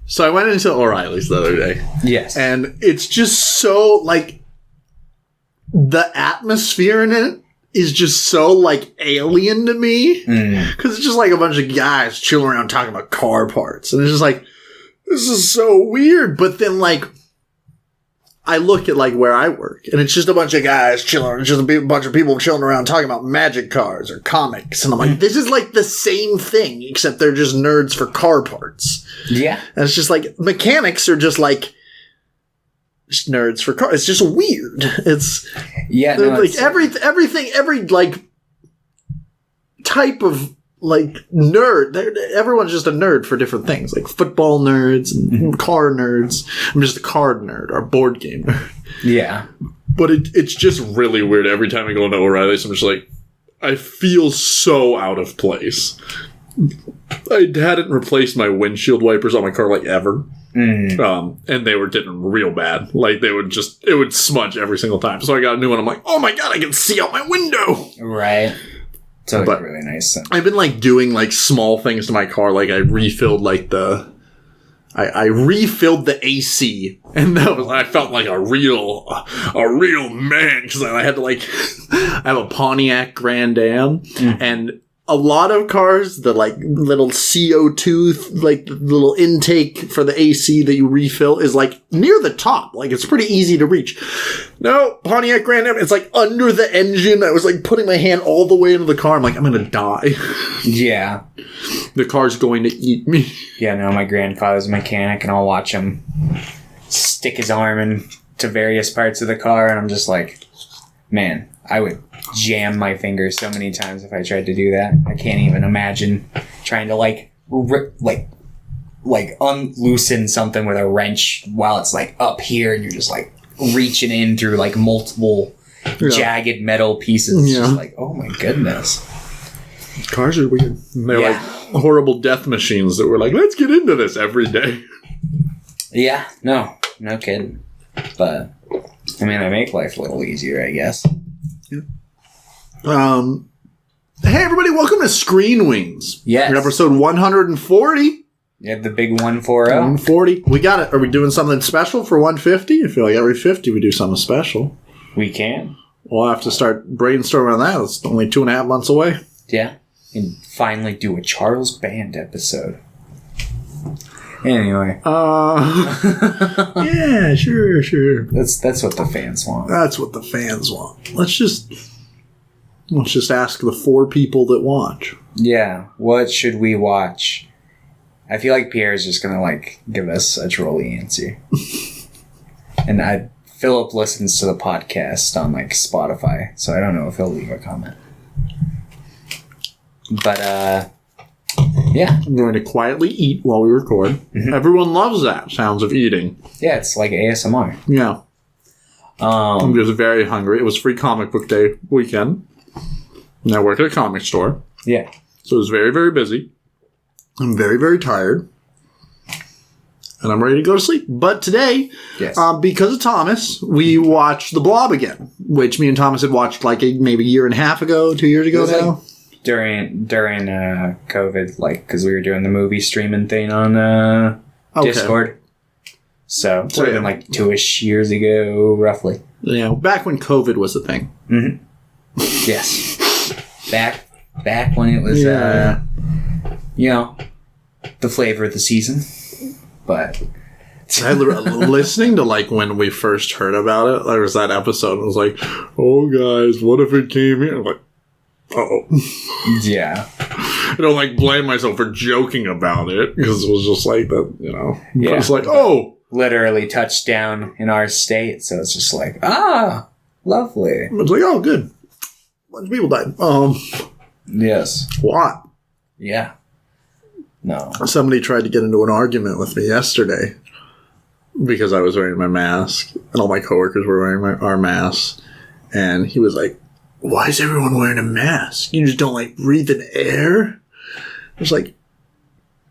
So I went into O'Reilly's the other day. Yes. And it's just so, like, the atmosphere in it is just so, like, alien to me. Because it's just, like, a bunch of guys chilling around talking about car parts. And it's just, like, this is so weird. But then, like, I look at, like, where I work. And it's just a bunch of guys chilling. It's just a bunch of people chilling around talking about magic cars or comics. And I'm like, this is, like, the same thing. Except they're just nerds for car parts. Yeah. And it's just, like, mechanics are just, like, just nerds for cars. It's just weird. It's like everything, every like type of like nerd. Everyone's just a nerd for different things, like football nerds and car nerds. I'm just a card nerd or board game nerd. Yeah, but it's just really weird every time I go into O'Reilly's. I'm just like, I feel so out of place. I hadn't replaced my windshield wipers on my car like ever. And they were getting real bad. Like, it would smudge every single time. So I got a new one. I'm like, oh my god, I can see out my window! Right. So it's really nice. I've been, like, doing, like, small things to my car. Like, I refilled, like, I refilled the AC. And I felt like a real man. Because I had to, like, I have a Pontiac Grand Am. And a lot of cars, the, like, little CO2, like, the little intake for the AC that you refill is, like, near the top. Like, it's pretty easy to reach. No, Pontiac Grand Am, it's, like, under the engine. I was, like, putting my hand all the way into the car. I'm like, I'm gonna die. Yeah. The car's going to eat me. Yeah, no, my grandfather's a mechanic, and I'll watch him stick his arm into various parts of the car, and I'm just like, man, I would jam my fingers so many times if I tried to do that. I can't even imagine trying to like unloosen something with a wrench while it's like up here and you're just like reaching in through like multiple jagged metal pieces. It's just like, oh my goodness. Cars are weird. They're like horrible death machines that were like, let's get into this every day. Yeah, no kidding. But I mean, they make life a little easier, I guess. Yeah. Hey everybody, welcome to Screen Wings. Yes. We're episode 140. Yeah, the big 140. 140. We got it. Are we doing something special for 150? I feel like every 50 we do something special. We can. We'll have to start brainstorming on that. It's only 2.5 months away. Yeah. And finally do a Charles Band episode. Anyway. Yeah, sure. That's what the fans want. That's what the fans want. Let's just ask the 4 people that watch. Yeah. What should we watch? I feel like Pierre's just gonna like give us a trolly answer. And Philip listens to the podcast on like Spotify, so I don't know if he'll leave a comment. But yeah. I'm going to quietly eat while we record. Mm-hmm. Everyone loves that sounds of eating. Yeah, it's like ASMR. Yeah. I'm just very hungry. It was free comic book day weekend. And I work at a comic store. Yeah. So it was very, very busy. I'm very, very tired. And I'm ready to go to sleep. But today, because of Thomas, we watched The Blob again. Which me and Thomas had watched like maybe a year and a half ago, 2 years ago now. Like during COVID, like, because we were doing the movie streaming thing on Discord. So it would have been like 2-ish years ago, roughly. Yeah, back when COVID was a thing. Mm-hmm. Yes. Back when it was, the flavor of the season. But listening to like when we first heard about it, there was that episode. It was like, "Oh, guys, what if it came here?" I'm like, oh, yeah. I don't like blame myself for joking about it because it was just like that, Yeah, it's like, oh, literally touched down in our state, so it's just like, lovely. It's like, oh, good. A bunch of people died. Yes. What? Yeah. No. Somebody tried to get into an argument with me yesterday because I was wearing my mask and all my coworkers were wearing our masks. And he was like, why is everyone wearing a mask? You just don't like breathe in air? I was like,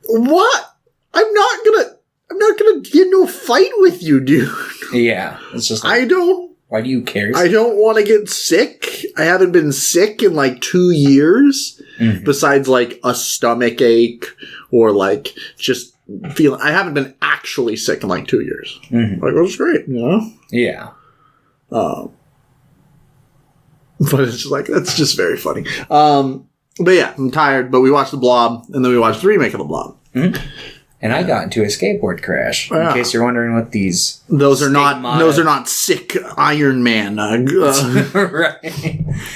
what? I'm not gonna get into a fight with you, dude. Yeah. It's just like, why do you care? I don't want to get sick. I haven't been sick in like 2 years. Mm-hmm. Besides like a stomach ache or like just feeling. I haven't been actually sick in like 2 years. Like, it was great, you know? Yeah. But it's just like, that's just very funny. But yeah, I'm tired, but we watched The Blob, and then we watched the remake of The Blob. And I got into a skateboard crash. In case you're wondering what these those are not sick Iron Man. right.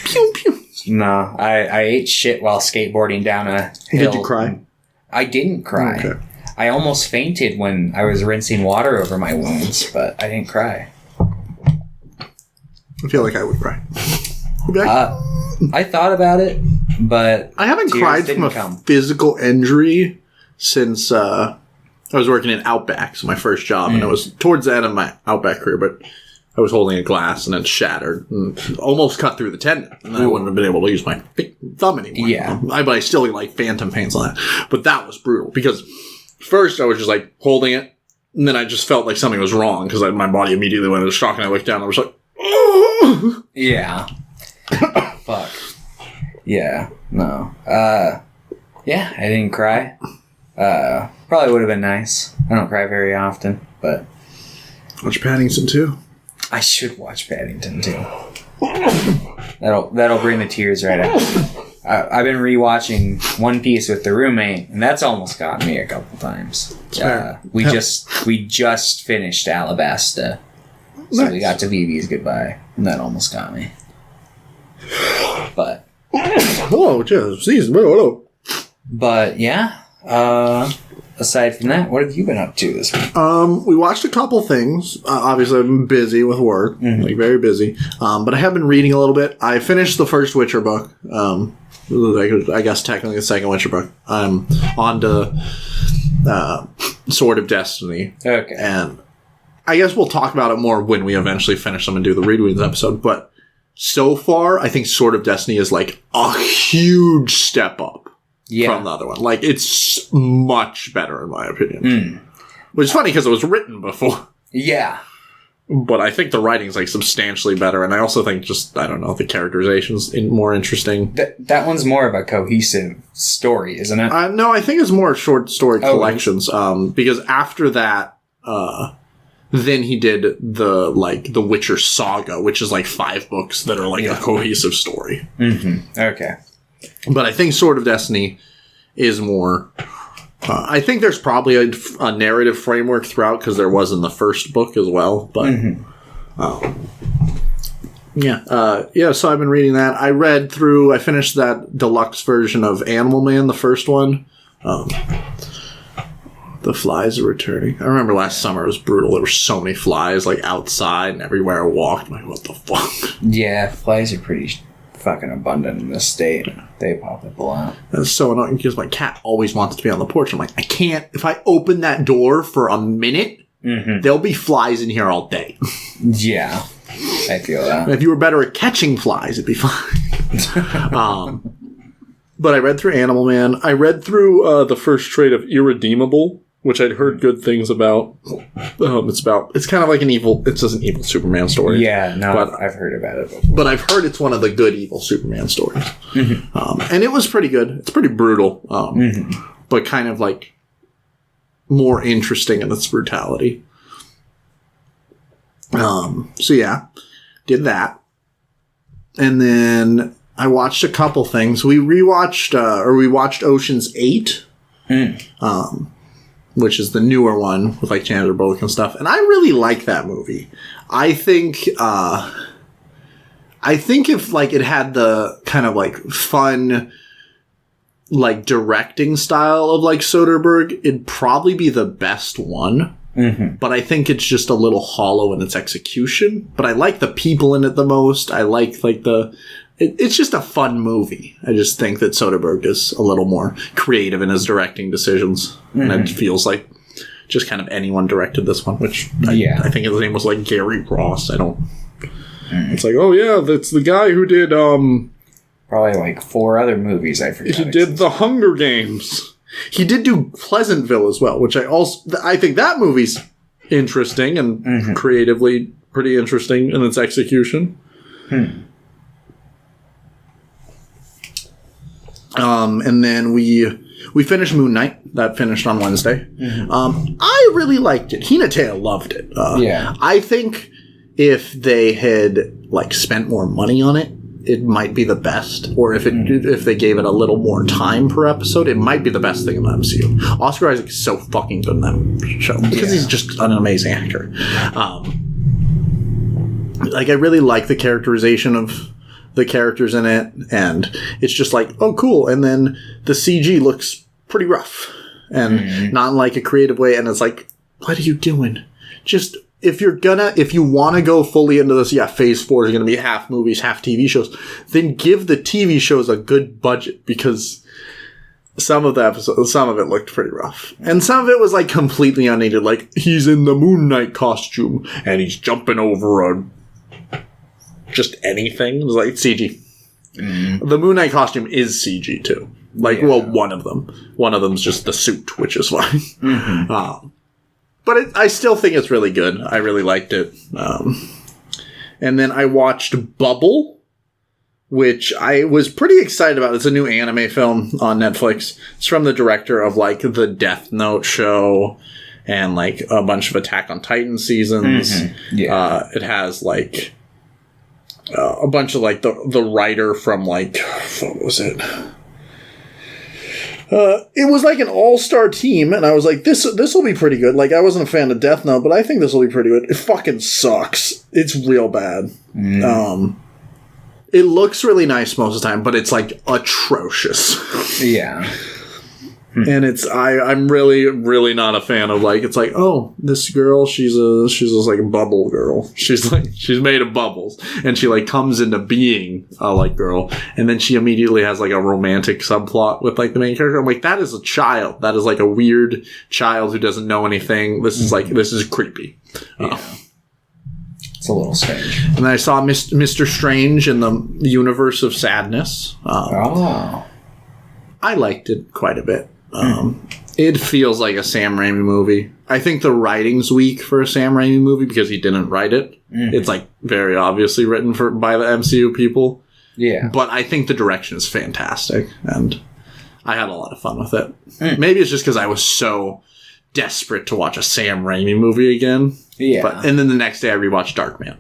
Pew pew. No, I ate shit while skateboarding down a hill. Did you cry? I didn't cry. Okay. I almost fainted when I was rinsing water over my wounds, but I didn't cry. I feel like I would cry. I thought about it, but I haven't cried from a physical injury since I was working in Outback, so my first job, and it was towards the end of my Outback career, but I was holding a glass and it shattered and almost cut through the tendon, and I wouldn't have been able to use my thumb anymore. Yeah. But I still like phantom pains on that. But that was brutal because first I was just like holding it, and then I just felt like something was wrong because my body immediately went into shock, and I looked down and I was like, oh! Yeah. Fuck. Yeah. No. Yeah, I didn't cry. Probably would have been nice. I don't cry very often, but Watch Paddington 2. I should watch Paddington too. That'll bring the tears right out. I've been rewatching One Piece with the roommate, and that's almost got me a couple times. We just finished Alabasta, so we got to Vivi's goodbye, and that almost got me. But But yeah. Aside from that, what have you been up to this week? We watched a couple things. Obviously, I've been busy with work, like very busy. But I have been reading a little bit. I finished the first Witcher book. I guess technically the second Witcher book. I'm on to Sword of Destiny. Okay. And I guess we'll talk about it more when we eventually finish them and do the Read Weens episode. But so far, I think Sword of Destiny is like a huge step up. From the other one. Like, it's much better, in my opinion. Which is funny, because it was written before. Yeah. But I think the writing's, like, substantially better, and I also think just, I don't know, the characterization's more interesting. That one's more of a cohesive story, isn't it? No, I think it's more short story collections, because after that, then he did the Witcher Saga, which is, like, 5 books that are, like, a cohesive story. Okay. But I think Sword of Destiny is more... I think there's probably a narrative framework throughout, because there was in the first book as well. But so I've been reading that. I finished that deluxe version of Animal Man, the first one. The flies are returning. I remember last summer it was brutal. There were so many flies, like, outside and everywhere I walked. I'm like, what the fuck? Yeah, flies are pretty... fucking abundant in this state. They pop up a lot. That's so annoying because my cat always wants to be on the porch. I'm like, I can't. If I open that door for a minute, there'll be flies in here all day. Yeah, I feel that. If you were better at catching flies, it'd be fine. But I read through Animal Man. I read through the first trade of Irredeemable, which I'd heard good things about. It's kind of like it's just an evil Superman story. Yeah, no, but I've heard about it before. But I've heard it's one of the good evil Superman stories. And it was pretty good. It's pretty brutal. But kind of like more interesting in its brutality. So yeah, did that. And then I watched a couple things. We watched Ocean's 8. Which is the newer one with like Chandler Bullock and stuff. And I really like that movie. I think if like it had the kind of like fun like directing style of like Soderbergh, it'd probably be the best one. But I think it's just a little hollow in its execution. But I like the people in it the most. I like it's just a fun movie. I just think that Soderbergh is a little more creative in his directing decisions. And it feels like just kind of anyone directed this one, which I think his name was like Gary Ross. It's like, oh yeah, that's the guy who did probably like 4 other movies I forgot. He did The Hunger Games. He did do Pleasantville as well, which I think that movie's interesting and creatively pretty interesting in its execution. And then we we finished Moon Knight. That finished on Wednesday. Mm-hmm. I really liked it. Hinata loved it. Yeah. I think if they had like spent more money on it, it might be the best. Or if they gave it a little more time per episode, it might be the best thing in the MCU. Oscar Isaac is so fucking good in that show because he's just an amazing actor. Like I really like the characterization of the characters in it, and it's just like, oh, cool. And then the CG looks pretty rough and not in like a creative way. And it's like, what are you doing? Just if you want to go fully into this, phase 4 is going to be half movies, half TV shows, then give the TV shows a good budget, because some of it looked pretty rough. And some of it was like completely unneeded. Like he's in the Moon Knight costume and he's jumping over just anything. It was like CG. The Moon Knight costume is CG too. Like, well, one of them. One of them's just the suit, which is fine. But I still think it's really good. I really liked it. And then I watched Bubble, which I was pretty excited about. It's a new anime film on Netflix. It's from the director of, like, the Death Note show and, like, a bunch of Attack on Titan seasons. It has, like, a bunch of, like, the writer from, like, what was it? It was like an all-star team, and I was like, this will be pretty good. Like, I wasn't a fan of Death Note, but I think this will be pretty good. It fucking sucks. It's real bad. It looks really nice most of the time, but it's, like, atrocious. Yeah. And I'm really, really not a fan of, like, it's like, oh, this girl, she's just like a bubble girl. She's made of bubbles. And she, like, comes into being a, like, girl. And then she immediately has, like, a romantic subplot with, like, the main character. I'm like, that is a child. That is, like, a weird child who doesn't know anything. This is creepy. Yeah. It's a little strange. And then I saw Mr. Strange in the Universe of Sadness. I liked it quite a bit. It feels like a Sam Raimi movie. I think the writing's weak for a Sam Raimi movie because he didn't write it. It's like very obviously written by the MCU people. Yeah. But I think the direction is fantastic, and I had a lot of fun with it. Maybe it's just because I was so desperate to watch a Sam Raimi movie again. Yeah. And then the next day I rewatched Darkman,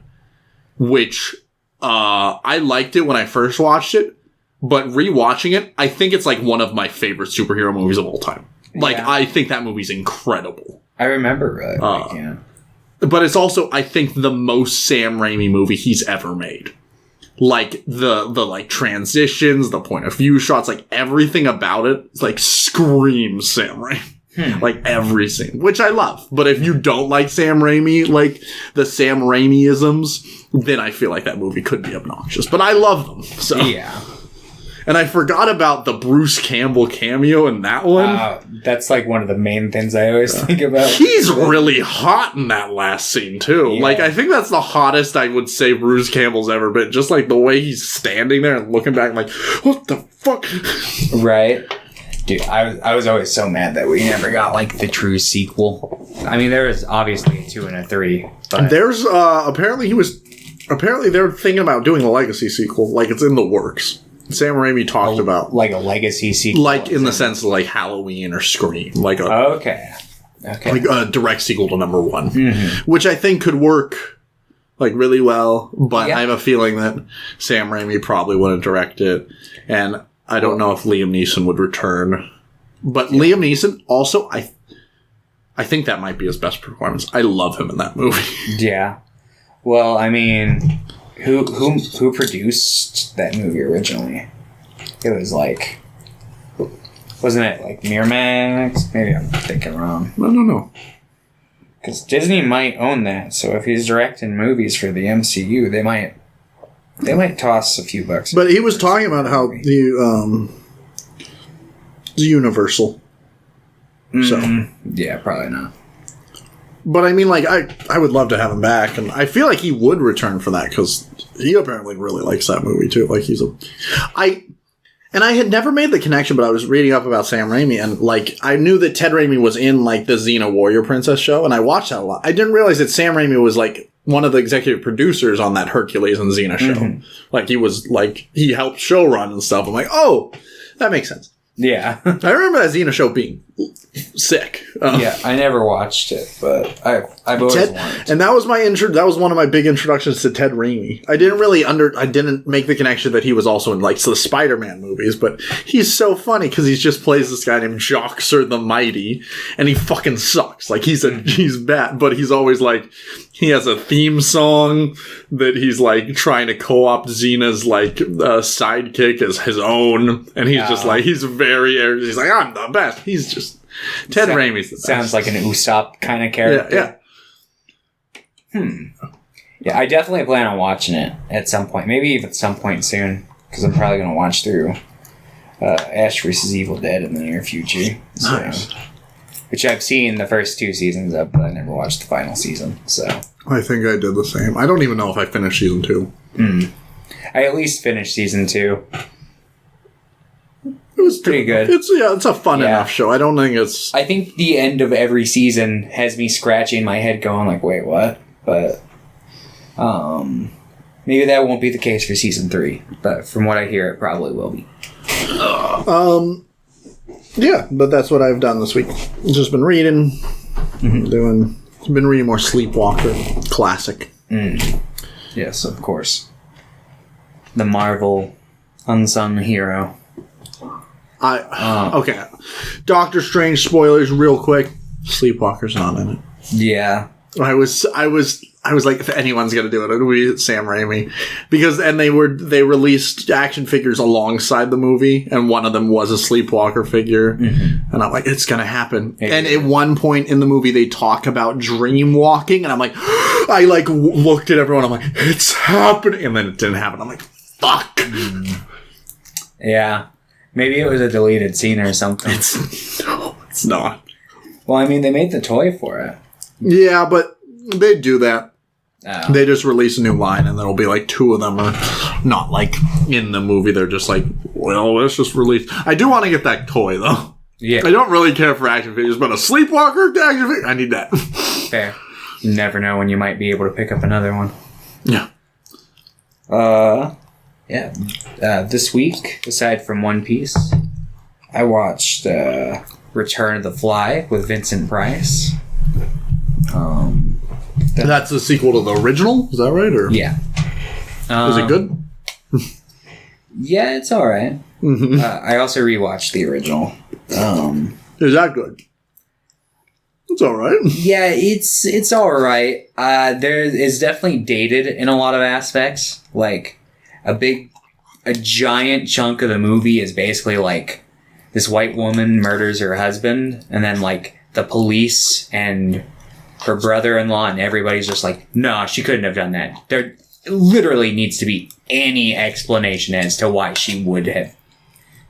which I liked it when I first watched it. But rewatching it, I think it's like one of my favorite superhero movies of all time. Like, I think that movie's incredible. I remember it. But it's also, I think, the most Sam Raimi movie he's ever made. Like, the like, transitions, the point of view shots, like, everything about it, like, screams Sam Raimi. Like, every scene. Which I love. But if you don't like Sam Raimi, like, the Sam Raimi-isms, then I feel like that movie could be obnoxious. But I love them. So. Yeah. And I forgot about the Bruce Campbell cameo in that one. That's like one of the main things I always think about. He's really hot in that last scene, too. Yeah. Like, I think that's the hottest I would say Bruce Campbell's ever been. Just like the way he's standing there and looking back like, what the fuck? Right. Dude, I was always so mad that we never got, like, the true sequel. I mean, there was obviously a 2 and a 3. But there's, apparently they're thinking about doing a Legacy sequel. Like, it's in the works. Sam Raimi talked about like a legacy sequel, like in the sense of like Halloween or Scream, like like a direct sequel to number 1, which I think could work like really well. But I have a feeling that Sam Raimi probably wouldn't direct it, and I don't know if Liam Neeson would return. But Liam Neeson also, I think that might be his best performance. I love him in that movie. Yeah. Well, I mean. Who produced that movie originally? It was like, wasn't it like Miramax? Maybe I'm thinking wrong. No. Because Disney might own that, so if he's directing movies for the MCU, they might toss a few bucks. But he was talking about how the Universal. So yeah, probably not. But I mean, like, I would love to have him back, and I feel like he would return for that, because he apparently really likes that movie, too. Like, I had never made the connection, but I was reading up about Sam Raimi, and, like, I knew that Ted Raimi was in, like, the Xena Warrior Princess show, and I watched that a lot. I didn't realize that Sam Raimi was, like, one of the executive producers on that Hercules and Xena show. Like, he was, like, he helped showrun and stuff. I'm like, oh, that makes sense. Yeah. I remember that Xena show being sick. Yeah, I never watched it, but I've always wanted to. And that was that was one of my big introductions to Ted Raimi. I didn't make the connection that he was also in like the Spider-Man movies, but he's so funny because he just plays this guy named Joxer the Mighty, and he fucking sucks. Like he's bad, but he's always like, he has a theme song that he's like trying to co-opt Xena's like sidekick as his own, and he's just like, he's like, I'm the best. He's just Ted Raimi's the best. Sounds like an Usopp kind of character. Yeah. Yeah, I definitely plan on watching it at some point. Maybe even at some point soon, because I'm probably going to watch through Ash vs. Evil Dead in the near future. So, nice. Which I've seen the first 2 seasons of, but I never watched the final season. So I think I did the same. I don't even know if I finished season 2. I at least finished season 2. It was pretty good. It's a fun enough show. I don't think it's... I think the end of every season has me scratching my head going like, wait, what? But maybe that won't be the case for season 3. But from what I hear, it probably will be. Yeah, but that's what I've done this week. Just been reading, been reading more Sleepwalker, classic. Yes, of course. The Marvel unsung hero. Okay. Doctor Strange spoilers real quick. Sleepwalker's not in it. Yeah. I was like, if anyone's gonna do it, it'll be Sam Raimi, because they released action figures alongside the movie, and one of them was a Sleepwalker figure, and I'm like, it's gonna happen. Yeah. And at one point in the movie, they talk about dream walking, and I'm like, I like looked at everyone, I'm like, it's happening, and then it didn't happen. I'm like, fuck. Yeah. Maybe it was a deleted scene or something. No, it's not. Well, I mean, they made the toy for it. Yeah, but they do that. Oh. They just release a new line, and there'll be like 2 of them are not like in the movie. They're just like, well, let's just release. I do want to get that toy though. Yeah. I don't really care for action figures, but a Sleepwalker action figure, I need that. Fair. You never know when you might be able to pick up another one. Yeah. Yeah. This week, aside from One Piece, I watched Return of the Fly with Vincent Price. That's the sequel to the original? Is that right? Or yeah. Is it good? Yeah, it's alright. I also rewatched the original. Is that good? It's alright. Yeah, it's alright. There is definitely dated in a lot of aspects. Like, a giant chunk of the movie is basically like this white woman murders her husband, and then like the police and her brother-in-law and everybody's just like, no, she couldn't have done that. There literally needs to be any explanation as to why she would have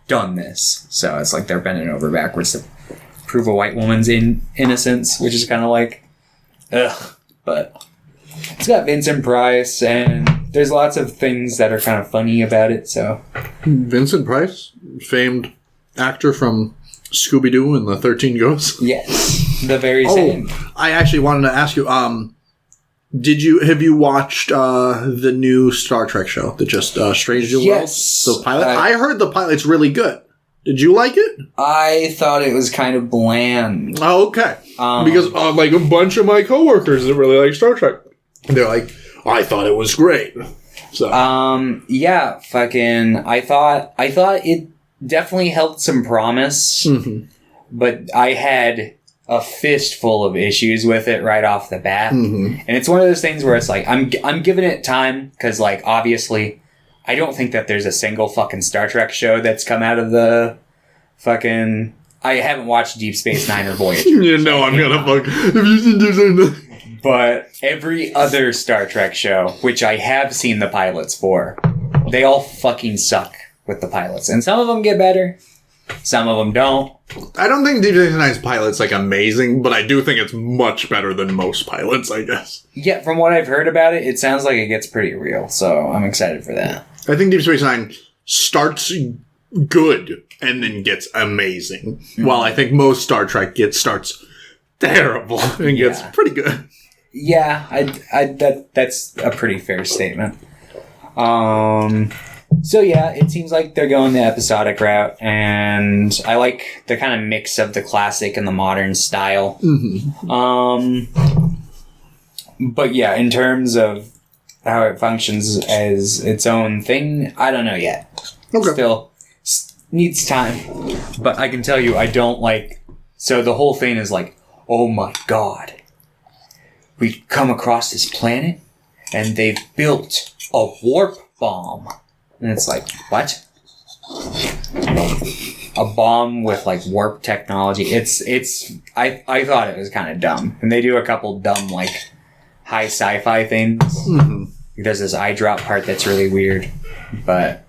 done this. So it's like they're bending over backwards to prove a white woman's innocence, which is kind of like, ugh. But it's got Vincent Price, and there's lots of things that are kind of funny about it. So Vincent Price, famed actor from Scooby-Doo and the 13 Ghosts. Yes, the very same. I actually wanted to ask you, have you watched the new Star Trek show that just Strange New Yes. Worlds? The pilot? I heard the pilot's really good. Did you like it? I thought it was kind of bland. Oh, okay. Because like a bunch of my coworkers that really like Star Trek, they're like, I thought it was great. So yeah, I thought it definitely held some promise, but I had a fistful of issues with it right off the bat. And it's one of those things where it's like, I'm giving it time, because like, obviously, I don't think that there's a single fucking Star Trek show that's come out of the fucking... I haven't watched Deep Space Nine or Voyager. You know I'm gonna fuck... Have you seen Deep Space Nine? But every other Star Trek show, which I have seen the pilots for, they all fucking suck with the pilots. And some of them get better, some of them don't. I don't think Deep Space Nine's pilot's like amazing, but I do think it's much better than most pilots, I guess. Yeah, from what I've heard about it, it sounds like it gets pretty real, so I'm excited for that. I think Deep Space Nine starts good and then gets amazing, while I think most Star Trek starts terrible and gets pretty good. Yeah, that's a pretty fair statement. So yeah, it seems like they're going the episodic route, and I like the kind of mix of the classic and the modern style. But yeah, in terms of how it functions as its own thing, I don't know yet. Okay. Still needs time. But I can tell you, I don't like... So the whole thing is like, oh my god. We come across this planet, and they've built a warp bomb. And it's like, what? A bomb with like warp technology. I thought it was kind of dumb. And they do a couple dumb like high sci-fi things. There's this eye drop part that's really weird. But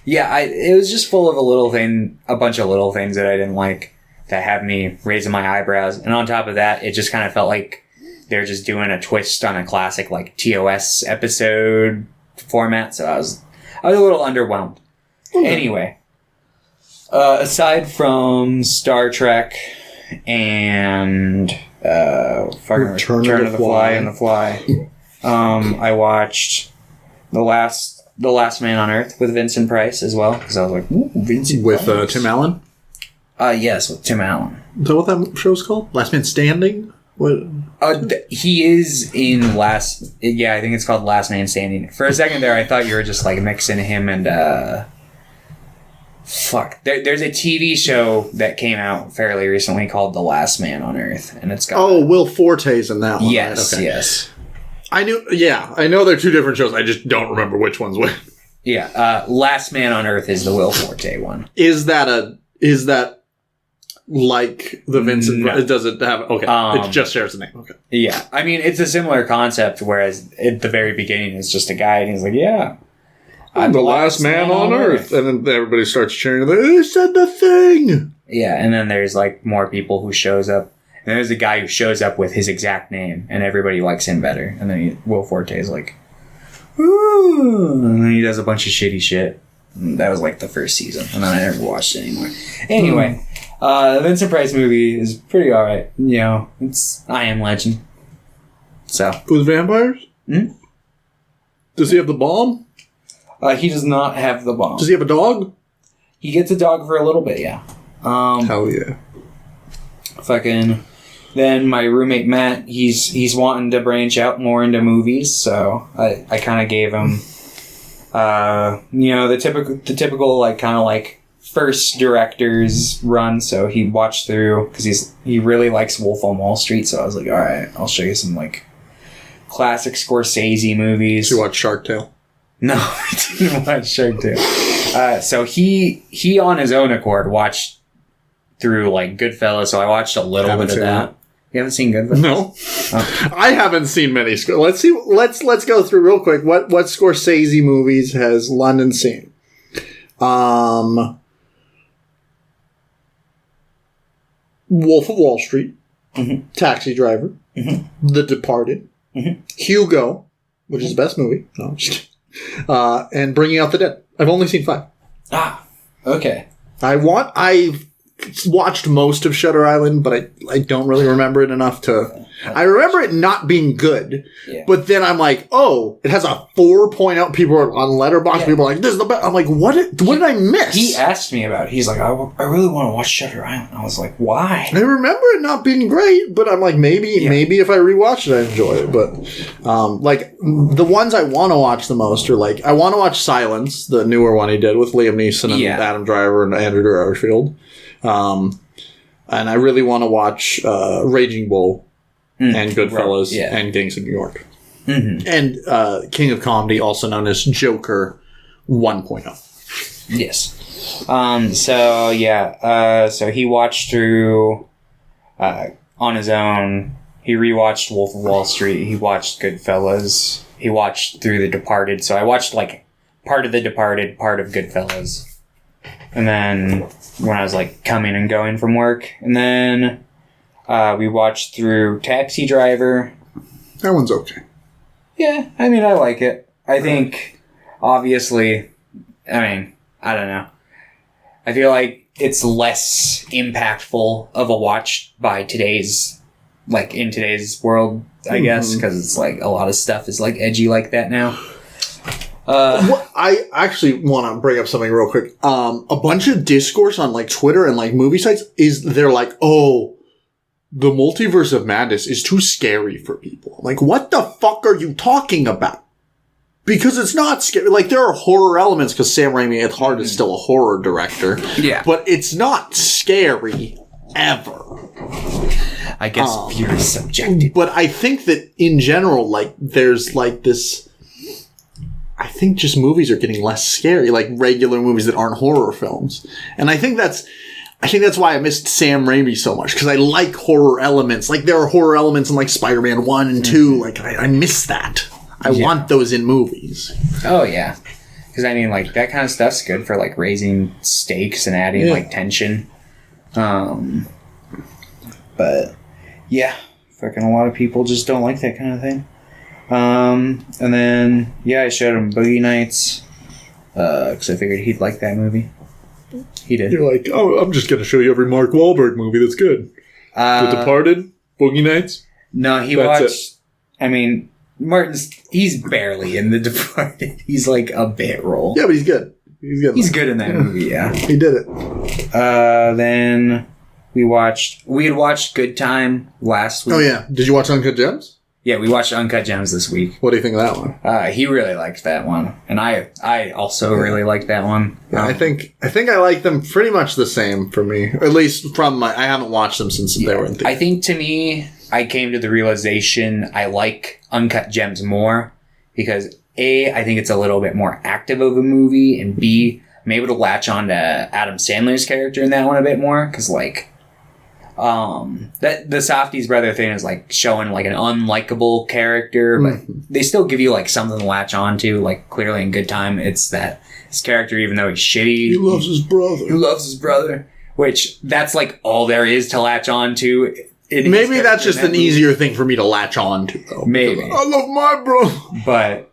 yeah, it was just full of a bunch of little things that I didn't like that had me raising my eyebrows. And on top of that, it just kind of felt like they're just doing a twist on a classic like TOS episode format. So I was a little underwhelmed. Anyway, aside from Star Trek and Return of the Fly and The Fly, I watched The Last Man on Earth with Vincent Price as well, because I was like, ooh, Vincent with Price. Tim Allen. Yes, with Tim Allen. Is that what that show's called? Last Man Standing. What? He is in Last... Yeah, I think it's called Last Man Standing. For a second there, I thought you were just like mixing him and... Fuck. There's a TV show that came out fairly recently called The Last Man on Earth, and it's got... Oh, Will Forte's in that one. Yes, right? Okay. yes. I know they're two different shows. I just don't remember which one's which. Yeah, Last Man on Earth is the Will Forte one. Is that like the Vincent? No. Does it have? Okay, it just shares the name. Okay. Yeah, I mean it's a similar concept. Whereas at the very beginning, it's just a guy, and he's like, "Yeah, I'm the last man on Earth," and then everybody starts cheering. They said the thing. Yeah, and then there's like more people who shows up. And there's a guy who shows up with his exact name, and everybody likes him better. And then Will Forte is like, ooh, and then he does a bunch of shitty shit. And that was like the first season, and then I never watched it anymore. Anyway, the Vincent Price movie is pretty alright. You know, it's I Am Legend. So with vampires? Does he have the bomb? He does not have the bomb. Does he have a dog? He gets a dog for a little bit, yeah. Hell yeah. Fucking. Then my roommate Matt, he's wanting to branch out more into movies, so I kind of gave him, the typical like kind of like first director's run. So he watched through because he really likes Wolf on Wall Street. So I was like, all right, I'll show you some like classic Scorsese movies. Did you watch Shark Tale? No, I didn't watch Shark Tale. So he on his own accord watched through like Goodfellas. So I watched a little bit of that. You haven't seen Goodfellas? No. Oh. I haven't seen many. Let's see. Let's go through real quick. What Scorsese movies has London seen? Wolf of Wall Street, Taxi Driver, The Departed, Hugo, which is the best movie. No, I'm just kidding. And Bringing Out the Dead. I've only seen 5. Ah, okay. I've watched most of Shutter Island, but I don't really remember it enough to... I remember it not being good, but then I'm like, oh, it has a 4.0. People are on Letterboxd. People are like, this is the best. I'm like, what did I miss? He asked me about it. He's like, I really want to watch Shutter Island. I was like, why? I remember it not being great, but I'm like, maybe if I rewatch it, I enjoy it. But like the ones I want to watch the most are like, I want to watch Silence, the newer one he did with Liam Neeson and Adam Driver and Andrew Garfield. And I really want to watch Raging Bull and Goodfellas and Gangs of New York. And King of Comedy, also known as Joker 1.0. Yes. So he watched through on his own. He rewatched Wolf of Wall Street. He watched Goodfellas. He watched through The Departed. So I watched like part of The Departed, part of Goodfellas. And then when I was like coming and going from work, and then we watched through Taxi Driver. That one's okay. Yeah, I mean, I like it. I think, obviously, I don't know. I feel like it's less impactful of a watch by today's, like, in today's world, I guess, because it's like a lot of stuff is like edgy like that now. I actually want to bring up something real quick. A bunch of discourse on like Twitter and like movie sites they're like, oh, the multiverse of madness is too scary for people. Like, what the fuck are you talking about? Because it's not scary. Like, there are horror elements because Sam Raimi at heart is still a horror director. Yeah. But it's not scary ever. I guess pure subjective. But I think that in general, like, there's like this... I think just movies are getting less scary, like regular movies that aren't horror films. And I think that's why I missed Sam Raimi so much, because I like horror elements. Like, there are horror elements in, like, Spider-Man 1 and 2. Like, I miss that. I want those in movies. Oh, yeah. Because, I mean, like, that kind of stuff's good for, like, raising stakes and adding, like, tension. But, yeah. Fucking a lot of people just don't like that kind of thing. And then, I showed him Boogie Nights, because I figured he'd like that movie. He did. You're like, oh, I'm just going to show you every Mark Wahlberg movie that's good. The Departed, Boogie Nights. No, he watched... I mean, he's barely in The Departed. He's like a bit role. Yeah, but he's good. He's good in that movie, yeah. He did it. Then we had watched Good Time last week. Oh, yeah. Did you watch Uncut Gems? Yeah, we watched Uncut Gems this week. What do you think of that one? He really liked that one, and I also really liked that one. Yeah, I think I like them pretty much the same for me, at least from I haven't watched them since they were in theaters. I think to me, I came to the realization I like Uncut Gems more because A, I think it's a little bit more active of a movie, and B, I'm able to latch on to Adam Sandler's character in that one a bit more because like. That the Softies brother thing is like showing like an unlikable character, but they still give you like something to latch on to. Like clearly in Good Time, it's that his character, even though he's shitty, he loves his brother. Which that's like all there is to latch on to. Maybe that's just an easier thing for me to latch on to, though. Maybe I love my brother. But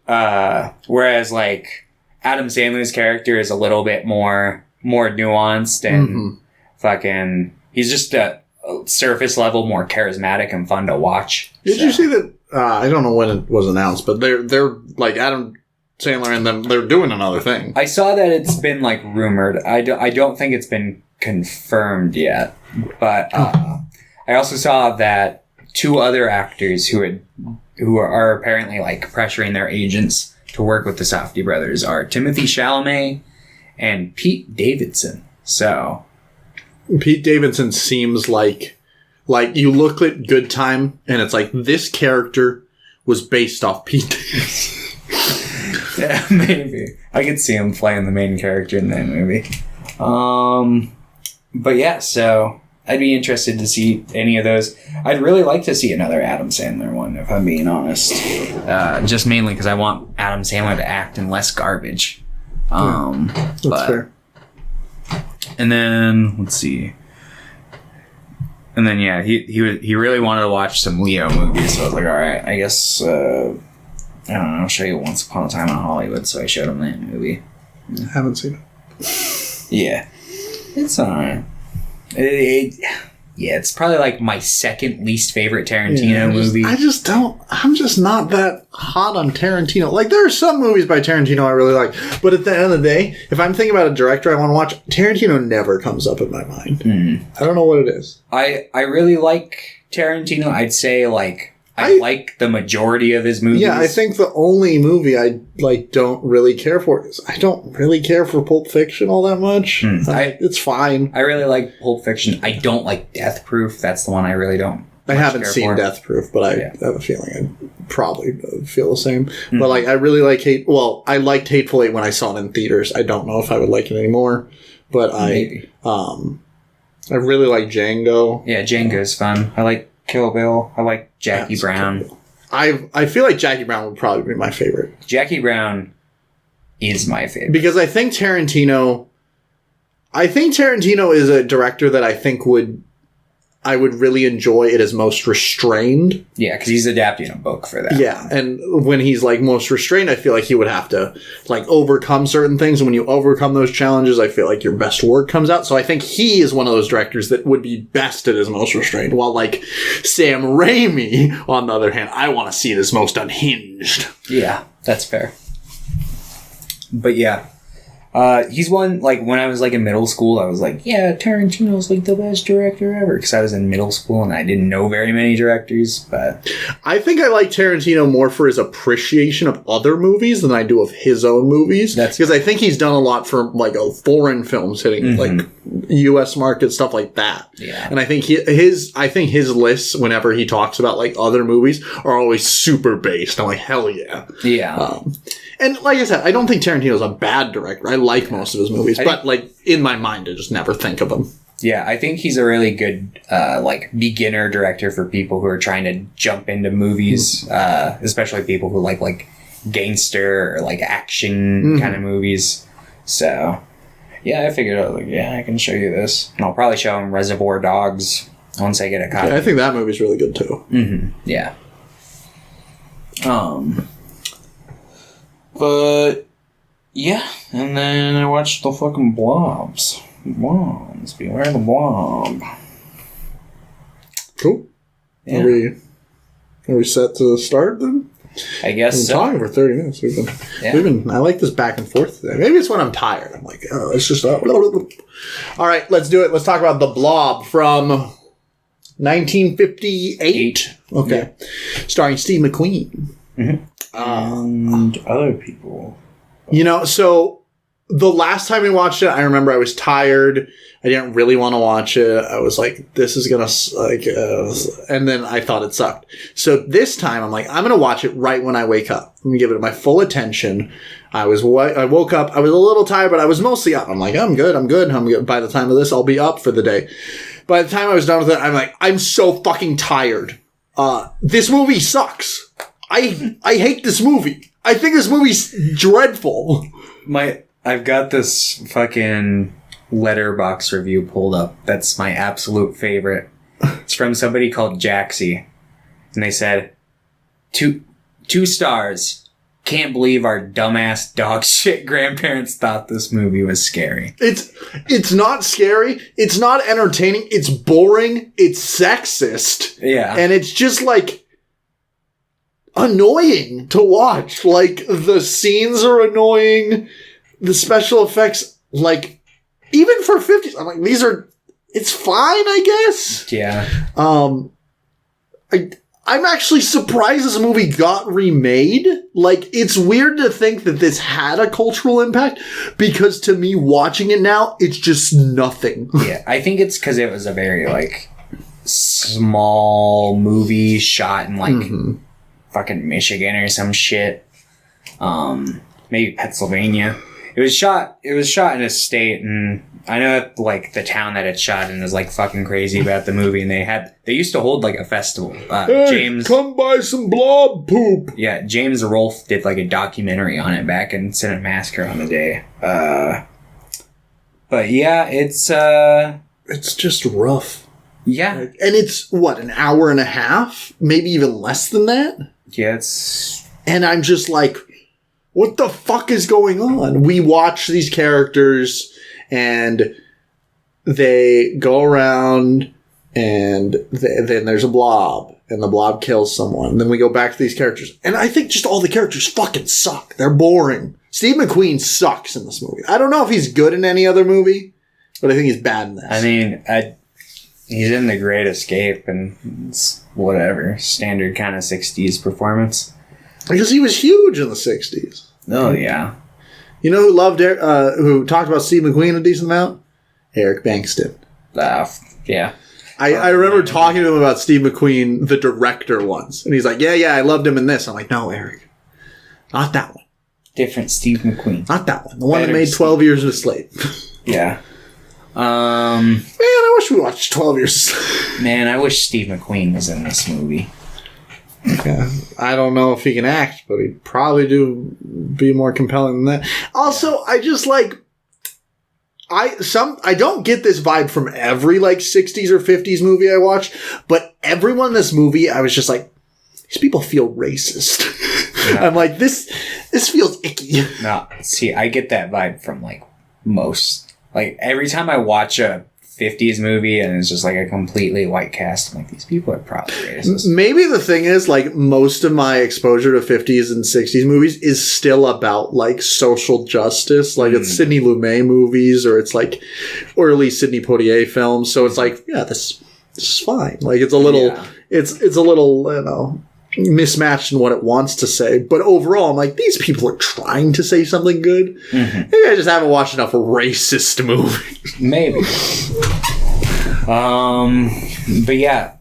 whereas like Adam Sandler's character is a little bit more nuanced and fucking, he's just a surface level more charismatic and fun to watch. Did you see that? I don't know when it was announced, but they're like Adam Sandler and them. They're doing another thing. I saw that it's been like rumored. I don't think it's been confirmed yet. But I also saw that two other actors who are apparently like pressuring their agents to work with the Safdie brothers are Timothée Chalamet and Pete Davidson. So. Pete Davidson seems like you look at Good Time and it's like this character was based off Pete Davidson. Yeah, maybe. I could see him playing the main character in that movie. But yeah, so I'd be interested to see any of those. I'd really like to see another Adam Sandler one, if I'm being honest. Just mainly because I want Adam Sandler to act in less garbage. That's fair. And then let's see. And then he really wanted to watch some Leo movies, so I was like, all right, I guess I don't know, I'll show you Once Upon a Time in Hollywood. So I showed him that movie. I haven't seen it. Yeah, it's alright. It's probably like my second least favorite Tarantino movie. I'm just not that hot on Tarantino. Like, there are some movies by Tarantino I really like, but at the end of the day, if I'm thinking about a director I want to watch, Tarantino never comes up in my mind. I don't know what it is. I really like Tarantino. I'd say like I like the majority of his movies. Yeah, I think the only movie I don't really care for is I don't really care for Pulp Fiction all that much. It's fine. I really like Pulp Fiction. I don't like Death Proof. That's the one I really don't. I haven't seen Death Proof, but I have a feeling I'd probably feel the same. But like, I really like I liked Hateful Eight when I saw it in theaters. I don't know if I would like it anymore, but I really like Django. Yeah, Django's fun. I like Kill Bill. I like Jackie Brown. I feel like Jackie Brown would probably be my favorite. Jackie Brown is my favorite. Because I think Tarantino is a director that I would really enjoy it as most restrained. Yeah, because he's adapting a book for that. Yeah, and when he's like most restrained, I feel like he would have to like overcome certain things. And when you overcome those challenges, I feel like your best work comes out. So I think he is one of those directors that would be best at his most restrained. While like Sam Raimi, on the other hand, I want to see it as most unhinged. Yeah, that's fair. But yeah. He's one, like, when I was, like, in middle school, I was like, yeah, Tarantino's, like, the best director ever. Because I was in middle school and I didn't know very many directors, but... I think I like Tarantino more for his appreciation of other movies than I do of his own movies. Because I think he's done a lot for, like, foreign films hitting, like, U.S. market, stuff like that. Yeah. And I think his lists, whenever he talks about, like, other movies, are always super based. I'm like, hell yeah. Yeah. And like I said, I don't think Tarantino's a bad director. I like most of his movies, but like in my mind, I just never think of him. Yeah, I think he's a really good like beginner director for people who are trying to jump into movies, especially people who like gangster or like action kind of movies. So yeah, I figured out like I can show you this, and I'll probably show him Reservoir Dogs once I get a copy. Yeah, I think that movie's really good too. Yeah. But, yeah, and then I watched the fucking Blobs. Blobs, beware the Blob. Cool. Yeah. Are we set to start then? I guess We've been talking for 30 minutes. We've been. I like this back and forth today. Maybe it's when I'm tired. I'm like, oh, it's just. All right, let's do it. Let's talk about the Blob from 1958. Okay, starring Steve McQueen. And other people. You know, so the last time we watched it, I remember I was tired. I didn't really want to watch it. I was like, this is going to, and then I thought it sucked. So this time I'm like, I'm going to watch it right when I wake up. I'm going to give it my full attention. I woke up. I was a little tired, but I was mostly up. I'm like, I'm good. By the time of this, I'll be up for the day. By the time I was done with it, I'm like, I'm so fucking tired. This movie sucks. I hate this movie. I think this movie's dreadful. I've got this fucking Letterboxd review pulled up. That's my absolute favorite. It's from somebody called Jaxie. And they said, two stars. Can't believe our dumbass dog shit grandparents thought this movie was scary. It's not scary. It's not entertaining. It's boring. It's sexist. Yeah. And it's just like annoying to watch. Like, the scenes are annoying. The special effects, like, even for 50s, I'm like, it's fine, I guess. Yeah. I'm actually surprised this movie got remade. Like, it's weird to think that this had a cultural impact, because to me, watching it now, it's just nothing. Yeah, I think it's because it was a very, like, small movie shot in, like, fucking Michigan or some shit. Maybe Pennsylvania. It was shot in a state, and I know that, like, the town that it's shot in is, like, fucking crazy about the movie, and they used to hold, like, a festival. Hey, come buy some blob poop! Yeah, James Rolfe did, like, a documentary on it back in Cinema Massacre on the day. But yeah, it's just rough. Yeah. And it's, what, an hour and a half? Maybe even less than that? Yeah, it's... And I'm just like, what the fuck is going on? We watch these characters, and they go around, and then there's a blob, and the blob kills someone. And then we go back to these characters. And I think just all the characters fucking suck. They're boring. Steve McQueen sucks in this movie. I don't know if he's good in any other movie, but I think he's bad in this. I mean, he's in The Great Escape, and it's whatever. Standard kind of 60s performance. Because he was huge in the 60s. Oh, yeah. You know who talked about Steve McQueen a decent amount? Eric Bankston. Yeah. I remember talking to him about Steve McQueen, the director, once. And he's like, yeah, I loved him in this. I'm like, no, Eric. Not that one. Different Steve McQueen. Not that one. The one that made 12 Years a Slave. Yeah. Man, I wish we watched 12 Years a Slave. Man, I wish Steve McQueen was in this movie. Yeah, I don't know if he can act, but he'd probably be more compelling than that. Also, I just like... I don't get this vibe from every, like, 60s or 50s movie I watch, but everyone in this movie, I was just like, these people feel racist. Yeah. I'm like, this feels icky. No, see, I get that vibe from, like, most. Like, every time I watch a 50s movie and it's just like a completely white cast. I'm like, these people are probably racist. Maybe the thing is, like, most of my exposure to 50s and 60s movies is still about, like, social justice. Like, it's Sidney Lumet movies, or it's, like, early Sidney Poitier films. So it's like, yeah, this is fine. Like, it's a little, it's a little, you know, mismatched in what it wants to say. But overall, I'm like, these people are trying to say something good. Maybe I just haven't watched enough racist movies. Maybe. But yeah,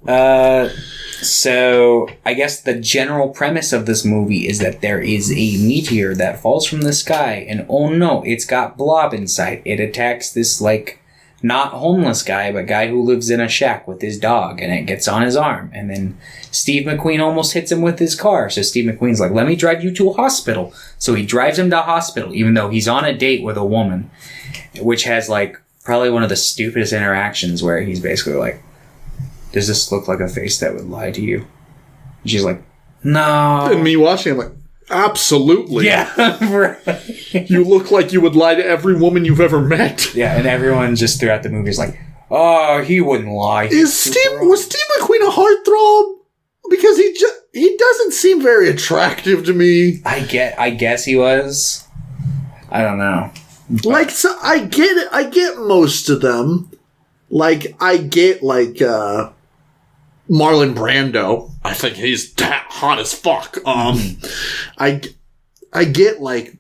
so I guess the general premise of this movie is that there is a meteor that falls from the sky, and oh no, it's got Blob inside. It attacks this, like, not homeless guy, but guy who lives in a shack with his dog, and it gets on his arm. And then Steve McQueen almost hits him with his car. So Steve McQueen's like, let me drive you to a hospital. So he drives him to a hospital, even though he's on a date with a woman, which has, like, probably one of the stupidest interactions where he's basically like, does this look like a face that would lie to you? And she's like, no. And me watching, I'm like, absolutely. Yeah. You look like you would lie to every woman you've ever met. Yeah, and everyone just throughout the movie is like, oh, he wouldn't lie. Was Steve McQueen a heartthrob? Because he doesn't seem very attractive to me. I guess he was. I don't know. But. Like, so I get it. I get most of them. Like, I get, like, Marlon Brando. I think he's hot as fuck. I get, like,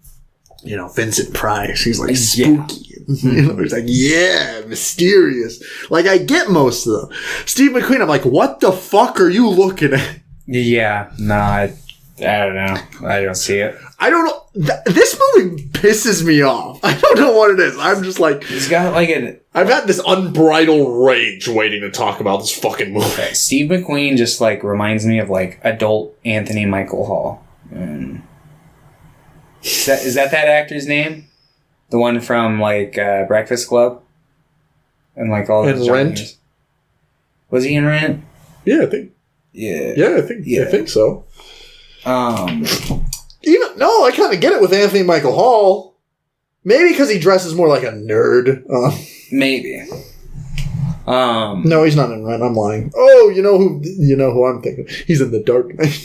you know, Vincent Price. He's, like, spooky. Yeah. You know, he's like, yeah, mysterious. Like, I get most of them. Steve McQueen, I'm like, what the fuck are you looking at? Yeah, no, I don't know. I don't see it. I don't know. This movie pisses me off. I don't know what it is. I'm just like... He's got like I've had this unbridled rage waiting to talk about this fucking movie. Okay, Steve McQueen just like reminds me of like adult Anthony Michael Hall. Is that actor's name? The one from like Breakfast Club? And like all the Rent? Was he in Rent? Yeah, I think. Yeah. I think so. I kind of get it with Anthony Michael Hall. Maybe because he dresses more like a nerd. Maybe. No, he's not in Rent. I'm lying. Oh, you know who I'm thinking. He's in The Dark Knight.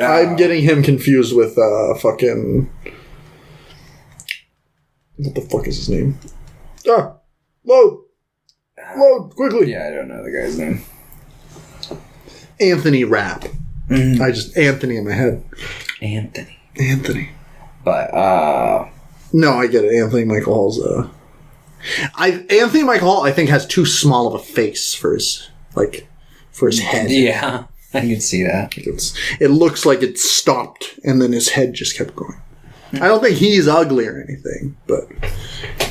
I'm getting him confused with fucking... What the fuck is his name? Load, quickly. Yeah, I don't know the guy's name. Anthony Rapp. I just Anthony in my head. Anthony. But no, I get it. Anthony Michael Hall's Anthony Michael Hall, I think, has too small of a face for his head. Yeah, I can see that. It looks like it stopped and then his head just kept going. I don't think he's ugly or anything, but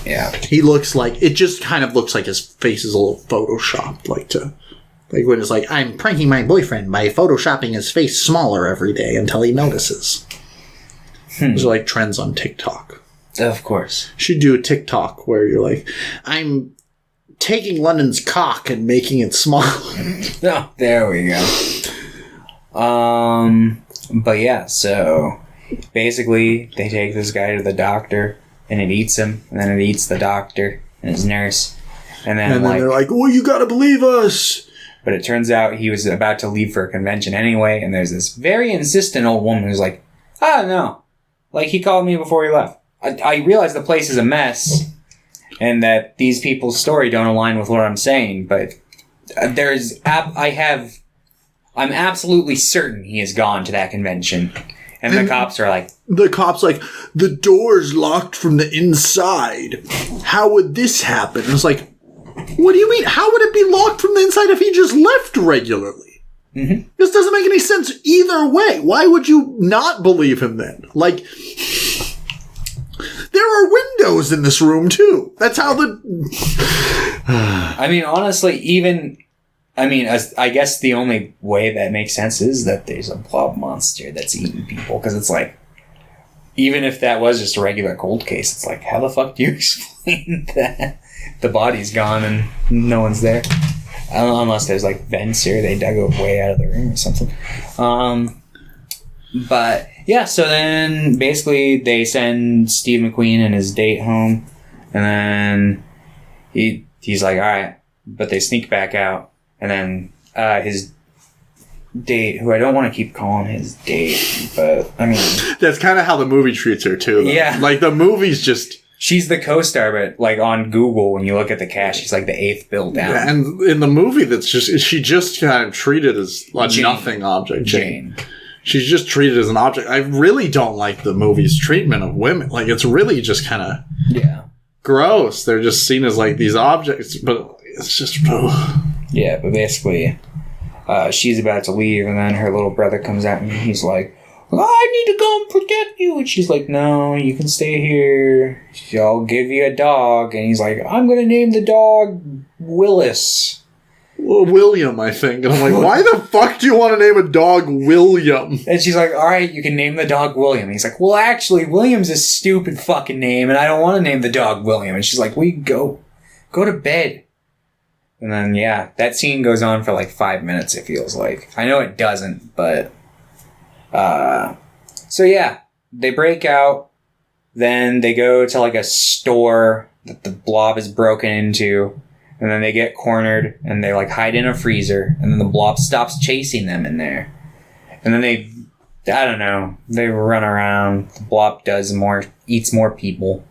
yeah, he looks like, it just kind of looks like his face is a little photoshopped, like when it's like, I'm pranking my boyfriend by photoshopping his face smaller every day until he notices. Those are like trends on TikTok. Of course. Should do a TikTok where you're like, I'm taking London's cock and making it smaller. Oh, there we go. But yeah, so basically they take this guy to the doctor and it eats him, and then it eats the doctor and his nurse. And then they're like, well, you gotta believe us. But it turns out he was about to leave for a convention anyway, and there's this very insistent old woman who's like, no. Like, he called me before he left. I realize the place is a mess, and that these people's story don't align with what I'm saying, but I'm absolutely certain he has gone to that convention. And the cops are like... the door's locked from the inside. How would this happen? And it's like, what do you mean? How would it be locked from the inside if he just left regularly? Mm-hmm. This doesn't make any sense either way. Why would you not believe him then? Like, there are windows in this room too. That's how I mean, honestly, I guess the only way that makes sense is that there's a blob monster that's eating people. Because it's like, even if that was just a regular cold case, it's like, how the fuck do you explain that? The body's gone and no one's there. Unless there's like vents or they dug a way out of the room or something. But yeah, so then basically they send Steve McQueen and his date home. And then he's like, all right. But they sneak back out. And then his date, who I don't want to keep calling his date, but I mean... That's kind of how the movie treats her, too. Though. Yeah. Like, the movie's just... She's the co-star, but like on Google, when you look at the cast, she's like the 8th bill down. Yeah, and in the movie, she just kind of treated as a nothing object. Jane. She's just treated as an object. I really don't like the movie's treatment of women. Like, it's really just kind of gross. They're just seen as like these objects, but it's just... Yeah, but basically, she's about to leave, and then her little brother comes out, and he's like, I need to go and protect you. And she's like, no, you can stay here. I'll give you a dog. And he's like, I'm going to name the dog Willis. William, I think. And I'm like, why the fuck do you want to name a dog William? And she's like, all right, you can name the dog William. And he's like, well, actually, William's a stupid fucking name, and I don't want to name the dog William. And she's like, we go to bed. And then, yeah, that scene goes on for like 5 minutes, it feels like. I know it doesn't, but... So yeah, they break out, then they go to like a store that the Blob is broken into, and then they get cornered, and they like hide in a freezer, and then the Blob stops chasing them in there. And then I don't know, they run around, the Blob eats more people,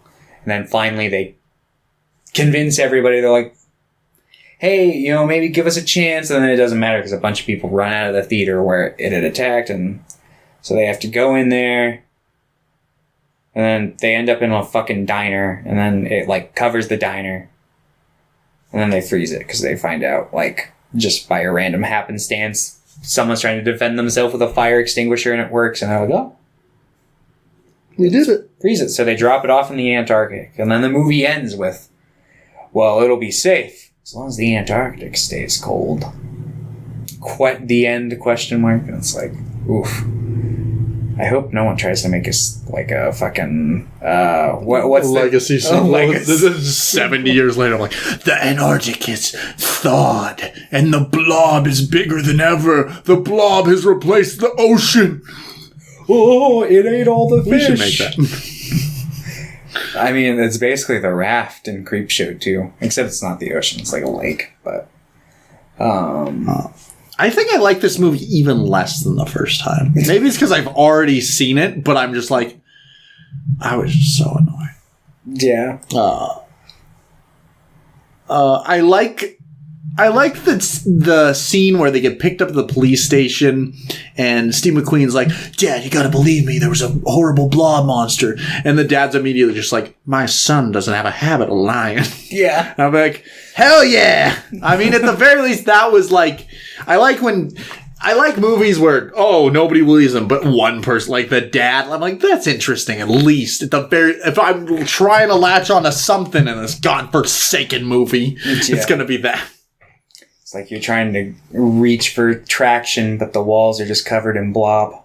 and then finally they convince everybody, they're like, hey, maybe give us a chance, and then it doesn't matter because a bunch of people run out of the theater where it had attacked, and so they have to go in there, and then they end up in a fucking diner, and then it, like, covers the diner, and then they freeze it, because they find out, like, just by a random happenstance, someone's trying to defend themselves with a fire extinguisher, and it works, and they're like, oh. We did it. Freeze it. So they drop it off in the Antarctic, and then the movie ends with, well, it'll be safe, as long as the Antarctic stays cold. The end, question mark, and it's like, oof. I hope no one tries to make us like a fucking what's legacy sequel? This is 70 years later. I'm like, the Antarctic is thawed, and the Blob is bigger than ever. The Blob has replaced the ocean. Oh, it ate all the fish. We should make that. I mean, it's basically the Raft in Creepshow 2, except it's not the ocean; it's like a lake. But I think I like this movie even less than the first time. Maybe it's because I've already seen it, but I'm just like, I was just so annoyed. Yeah. I like the scene where they get picked up at the police station, and Steve McQueen's like, Dad, you gotta believe me, there was a horrible Blob monster. And the dad's immediately just like, my son doesn't have a habit of lying. Yeah. And I'm like, hell yeah! I mean, at the very least, that was like, I like movies where, nobody believes them, but one person, like the dad, I'm like, that's interesting, at least. If I'm trying to latch onto something in this godforsaken movie, it's gonna be that. It's like you're trying to reach for traction, but the walls are just covered in blob.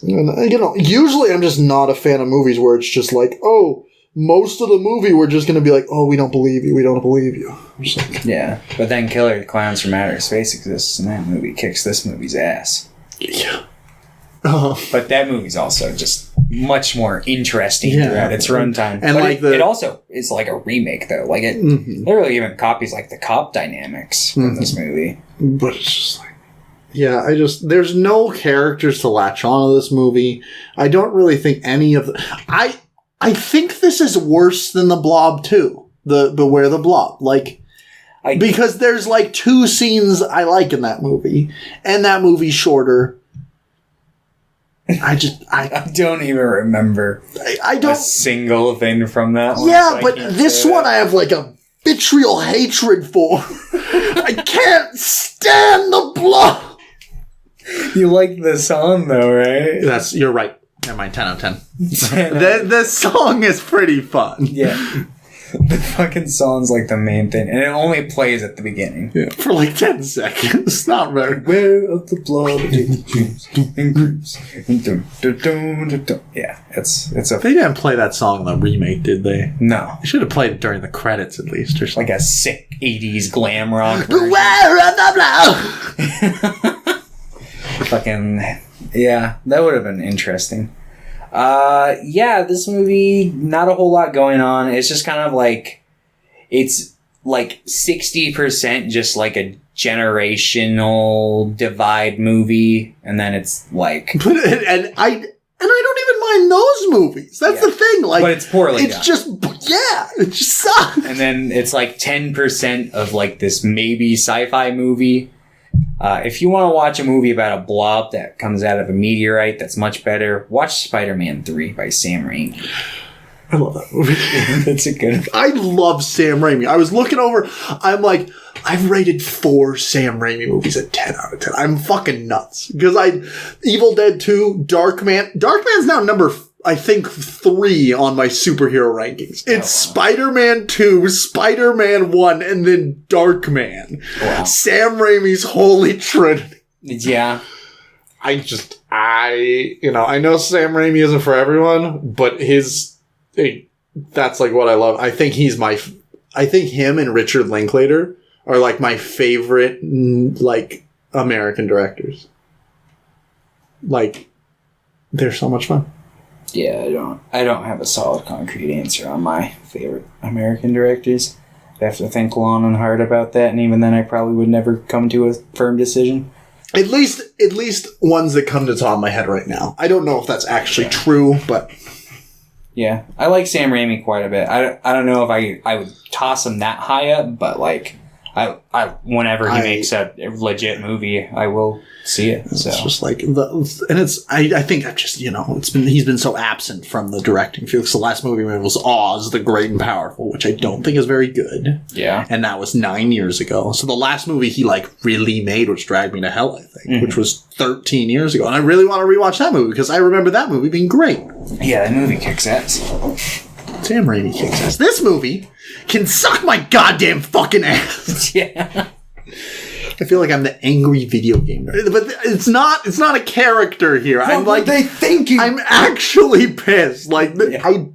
Usually I'm just not a fan of movies where it's just like, most of the movie we're just going to be like, we don't believe you, we don't believe you. Like, yeah, but then Killer Clowns from Outer Space exists, and that movie kicks this movie's ass. Yeah. But that movie's also just much more interesting throughout its runtime. And but like it also is like a remake, though. Like it literally even copies like the cop dynamics from this movie. But it's just like, there's no characters to latch onto this movie. I don't really think any of I think this is worse than the Blob 2. The Beware the Blob. Like, because there's like 2 scenes I like in that movie, and that movie's shorter. I don't even remember I don't, a single thing from that one. Yeah, so but this one I have like a vitriol hatred for. I can't stand the Blob. You like the song though, right? You're right. Never mind, 10 out of 10. The song is pretty fun. Yeah. The fucking song's like the main thing, and it only plays at the beginning. Yeah, for like 10 seconds. Not very. Beware of the Blob and groups. Yeah, it's a. They didn't play that song in the remake, did they? No. They should have played it during the credits at least, or something. Like a sick 80s glam rock. Beware of the Blob! Fucking yeah, that would have been interesting. Yeah, this movie, not a whole lot going on. It's just kind of like, it's like 60% just like a generational divide movie, and then it's like... And I don't even mind those movies. That's the thing. Like, but it's poorly done. It just sucks. And then it's like 10% of like this maybe sci-fi movie. If you want to watch a movie about a blob that comes out of a meteorite that's much better, watch Spider-Man 3 by Sam Raimi. I love that movie. That's a good... I love Sam Raimi. I was looking over, I'm like, I've rated 4 Sam Raimi movies at 10 out of 10. I'm fucking nuts. Because Evil Dead 2, Darkman. Darkman's now number, I think, 3 on my superhero rankings. It's Spider-Man 2, Spider-Man 1, and then Darkman. Wow. Sam Raimi's holy trinity. Yeah. I know Sam Raimi isn't for everyone, but that's like what I love. I think him and Richard Linklater are like my favorite like American directors. Like, they're so much fun. Yeah, I don't have a solid concrete answer on my favorite American directors. I have to think long and hard about that, and even then I probably would never come to a firm decision. At least ones that come to top of my head right now. I don't know if that's actually true, but... Yeah, I like Sam Raimi quite a bit. I don't know if I would toss him that high up, but like I whenever he makes a legit movie, I will see it. So. It's just like I think I've just he's been so absent from the directing field. Because the last movie was Oz, the Great and Powerful, which I don't think is very good. Yeah, and that was 9 years ago. So the last movie he like really made, which Dragged Me to Hell, I think, which was 13 years ago, and I really want to rewatch that movie because I remember that movie being great. Yeah, that movie kicks ass. Sam Raimi kicks ass. This movie can suck my goddamn fucking ass. Yeah. I feel like I'm the angry video game nerd. But it's not a character here. What were they thinking? I'm actually pissed. Like, You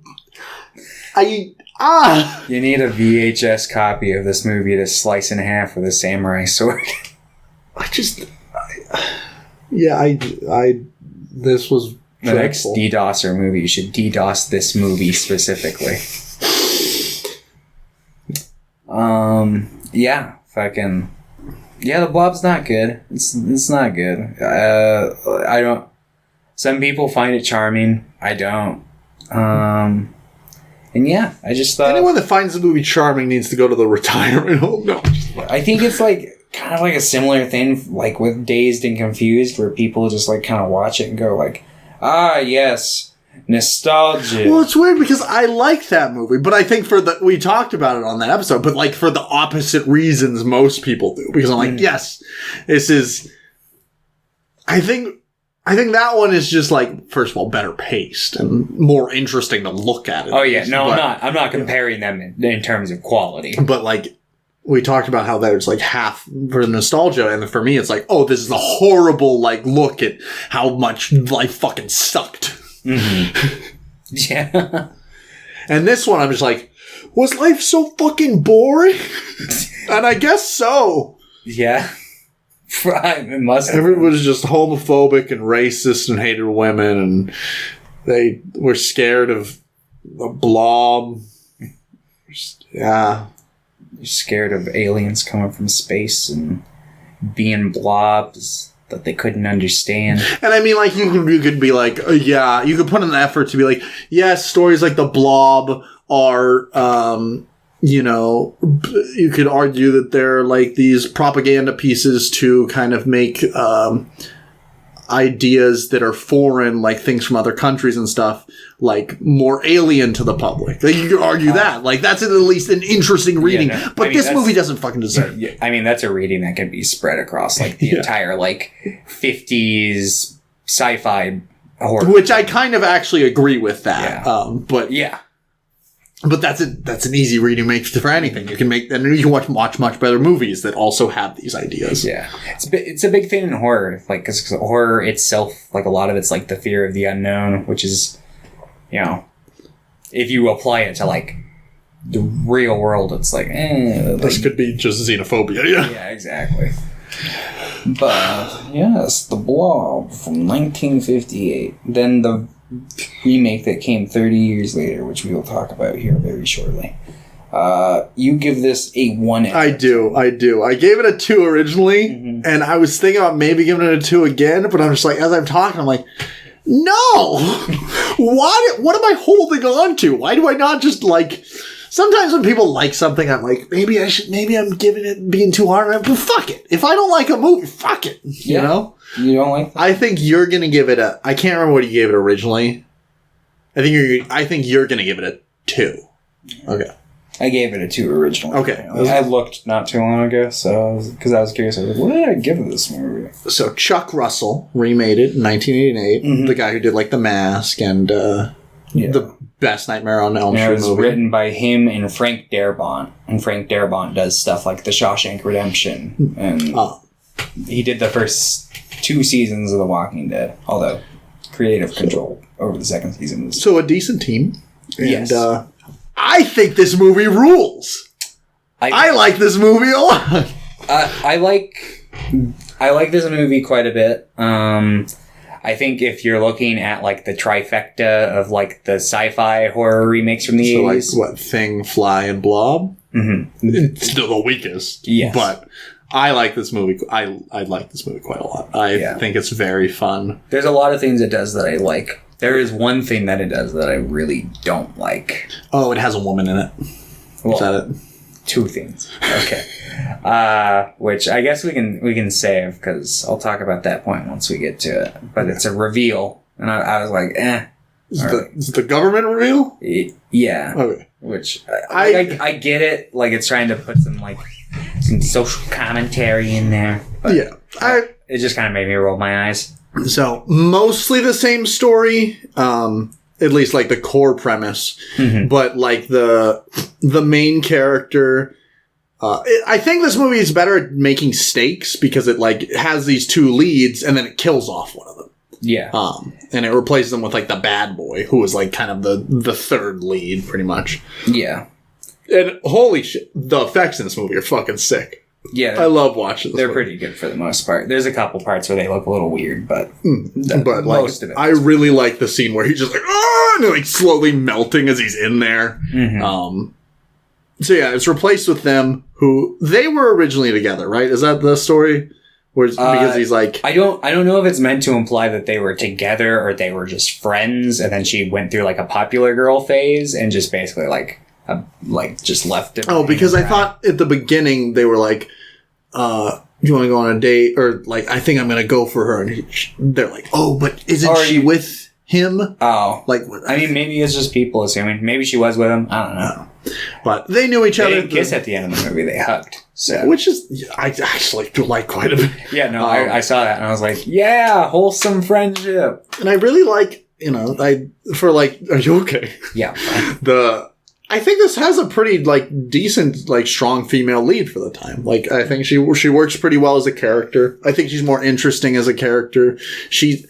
need a VHS copy of this movie to slice in half with a samurai sword. This was the next DDoSer movie. You should DDoS this movie specifically. Yeah, the Blob's not good. It's not good. Some people find it charming. I don't. And yeah, I just thought... Anyone that finds the movie charming needs to go to the retirement home. No. I think it's like kind of like a similar thing like with Dazed and Confused, where people just like kind of watch it and go like, ah, yes, nostalgia. Well, it's weird because I like that movie, but I think we talked about it on that episode, but like for the opposite reasons most people do. Because I'm like, yes, this is... I think that one is just like, first of all, better paced and more interesting to look at. Oh yeah, no, I'm not comparing them in terms of quality. But like, we talked about how there's like half for nostalgia, and for me, it's like, oh, this is a horrible like look at how much life fucking sucked. Mm-hmm. Yeah. And this one, I'm just like, was life so fucking boring? And I guess so. Yeah. It must have. Everyone was just homophobic and racist and hated women, and they were scared of a blob. Yeah. You're scared of aliens coming from space and being blobs that they couldn't understand. And I mean, like, you could be like, you could put in the effort to be like, yes, stories like the Blob are, you could argue that they're like these propaganda pieces to kind of make ideas that are foreign, like things from other countries and stuff, like more alien to the public. Like, you could argue that. Like, that's at least an interesting reading. Yeah, no, but this movie doesn't fucking deserve it. I mean, that's a reading that could be spread across like the entire like 50s sci-fi horror. Which I kind of actually agree with that. Yeah. But yeah. But that's an easy reading make for anything. You can watch much better movies that also have these ideas. Yeah, it's a big thing in horror, like because horror itself, like a lot of it's like the fear of the unknown, which is, if you apply it to like the real world, it's like, this could be just xenophobia. Yeah, yeah, exactly. But yes, the Blob from 1958. Then remake that came 30 years later, which we will talk about here very shortly. You give this a 1. I do. I gave it a 2 originally, and I was thinking about maybe giving it a 2 again, but I'm just like, as I'm talking, I'm like, no! What am I holding on to? Why do I not just like... Sometimes when people like something, I'm like, maybe I'm giving it, being too hard, but fuck it. If I don't like a movie, fuck it. You know? You don't like that? I think you're gonna give it a... I can't remember what you gave it originally. I think you're gonna give it a 2. Okay. I gave it a 2 originally. Okay. I looked not too long ago, so because I was curious, I was like, what did I give this movie? So Chuck Russell remade it in 1988. The guy who did like The Mask and the Best Nightmare on Elm Street movie. It was movie. written by him and Frank Darabont, and Frank Darabont does stuff like The Shawshank Redemption, and he did the first 2 seasons of The Walking Dead. Although creative control over the second season was so a decent team. And, yes. I think this movie rules. I like this movie a lot. I like this movie quite a bit. I think if you're looking at like the trifecta of like the sci-fi horror remakes from the 80s. So like what, Thing, Fly, and Blob? It's still the weakest. Yes. But I like this movie. I like this movie quite a lot. I think it's very fun. There's a lot of things it does that I like. There is one thing that it does that I really don't like. Oh, it has a woman in it. Well, Is that it? 2 things. Okay. Which I guess we can save because I'll talk about that point once we get to it. But it's a reveal, and I was like, eh. Is the government reveal? Yeah. Okay. Which I get it. Like it's trying to put some social commentary in there. But yeah. It just kind of made me roll my eyes. So, mostly the same story, at least like the core premise, but like the main character, I think this movie is better at making stakes because it like has these 2 leads and then it kills off one of them. Yeah. And it replaces them with like the bad boy who was like kind of the third lead pretty much. Yeah. And holy shit, the effects in this movie are fucking sick. Yeah, I love watching this. They're pretty good for the most part. There's a couple parts where they look a little weird, but like, most of it. I really like the scene where he's just like, and they're like slowly melting as he's in there. So yeah, it's replaced with them who they were originally together, right? Is that the story? Where because he's like, I don't know if it's meant to imply that they were together or they were just friends, and then she went through like a popular girl phase and just basically like just left him. Oh, because I thought at the beginning they were like, you want to go on a date? Or like, I think I'm going to go for her. And they're like, oh, but isn't she with him? Oh. Like, I mean, maybe it's just people assuming. Maybe she was with him. I don't know. But they knew each other. They didn't kiss at the end of the movie. They hugged. So. Which is, I actually do like quite a bit. Yeah, no, I saw that and I was like, yeah, wholesome friendship. And I really like, are you okay? Yeah. I think this has a pretty, decent, strong female lead for the time. Like, I think she works pretty well as a character. I think she's more interesting as a character. She's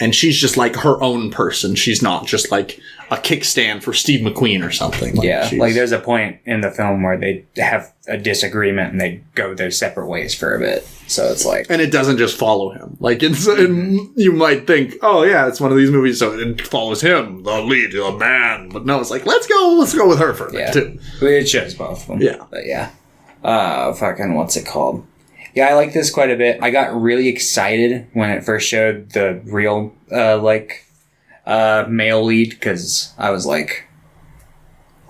just, her own person. She's not just, a kickstand for Steve McQueen or something. There's a point in the film where they have a disagreement and they go their separate ways for a bit. So it's like... And it doesn't just follow him. You might think, oh, yeah, it's one of these movies, so it follows him, the lead, the man. But no, it's like, let's go with her for a bit, too. It shows both of them. Yeah. But yeah. What's it called? Yeah, I like this quite a bit. I got really excited when it first showed the real, male lead, because I was like,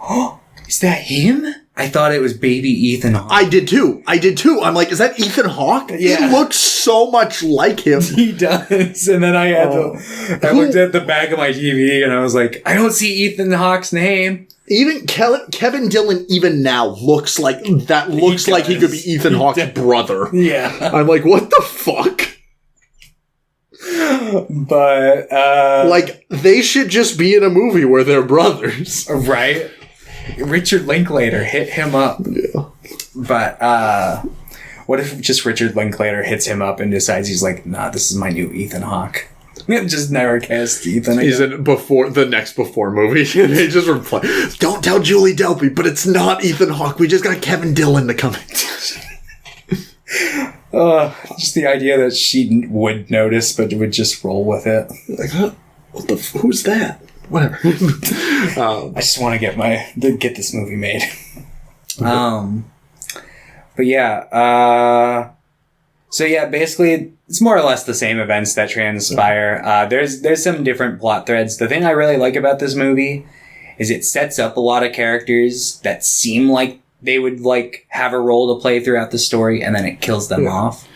oh, is that him? I thought it was baby Ethan Hawke. I did too. I'm like, is that Ethan Hawke? Yeah. He looks so much like him. He does. And then I looked at the back of my TV and I was like, I don't see Ethan Hawke's name. Even Kevin Dillon, even now, looks like that. Looks like he could be Ethan Hawke's brother. Yeah. I'm like, what the fuck? But, they should just be in a movie where they're brothers. Right? Richard Linklater hit him up. Yeah. But, what if just Richard Linklater hits him up and decides he's like, nah, this is my new Ethan Hawke. Just never cast Ethan again. He's in the next Before movie. They just reply, don't tell Julie Delpy, but it's not Ethan Hawke. We just got Kevin Dillon to come in. Just the idea that she would notice, but would just roll with it. Like, huh? who's that? Whatever. I just want to get this movie made. But yeah, so yeah, basically it's more or less the same events that transpire. There's some different plot threads. The thing I really like about this movie is it sets up a lot of characters that seem like they would like have a role to play throughout the story, and then it kills them off.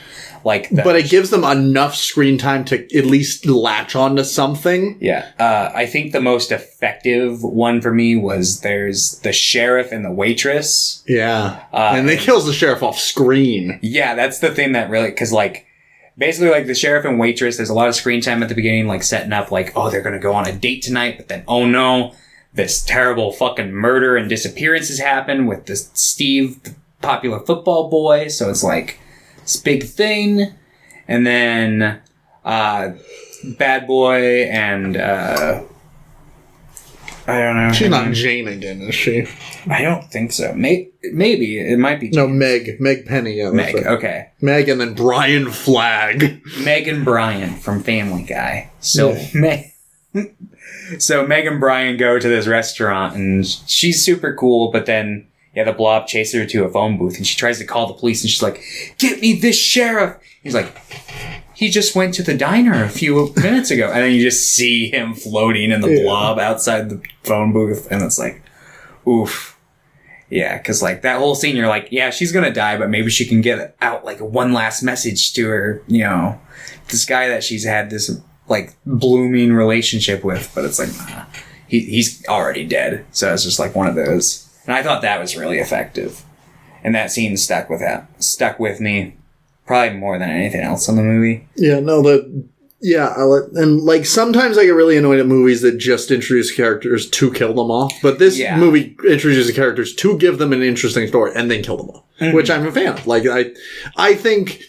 But it gives them enough screen time to at least latch onto something. Yeah. I think the most effective one for me was there's the sheriff and the waitress. Yeah. And they kills the sheriff off screen. Yeah, that's the thing that really... Because, like, basically, like, the sheriff and waitress, there's a lot of screen time at the beginning, like, setting up, like, oh, they're going to go on a date tonight, but then, oh, no, this terrible fucking murder and disappearances happen with this Steve, the popular football boy. So it's, like... this big thing, and then Bad Boy and I don't know. She's not Jane again, is she? I don't think so. Maybe it might be. No, Meg Penny. Yeah, Meg. right. Okay. Meg, and then Brian Flagg. Meg and Brian from Family Guy. So so Meg and Brian go to this restaurant, and she's super cool, but then. Yeah, the Blob chases her to a phone booth, and she tries to call the police, and she's like, "Get me this sheriff!" He's like, "He just went to the diner a few minutes ago." And then you just see him floating in the Blob outside the phone booth, and it's like, oof. Yeah, because, like, that whole scene, you're like, yeah, she's gonna die, but maybe she can get out, like, one last message to her, you know, this guy that she's had this, like, blooming relationship with, but it's like, nah, he's already dead. So it's just, like, one of those... And I thought that was really effective. And that scene stuck with me probably more than anything else in the movie. Yeah, no, and like sometimes I get really annoyed at movies that just introduce characters to kill them off. But this movie introduces characters to give them an interesting story and then kill them off, which I'm a fan of. Like, I think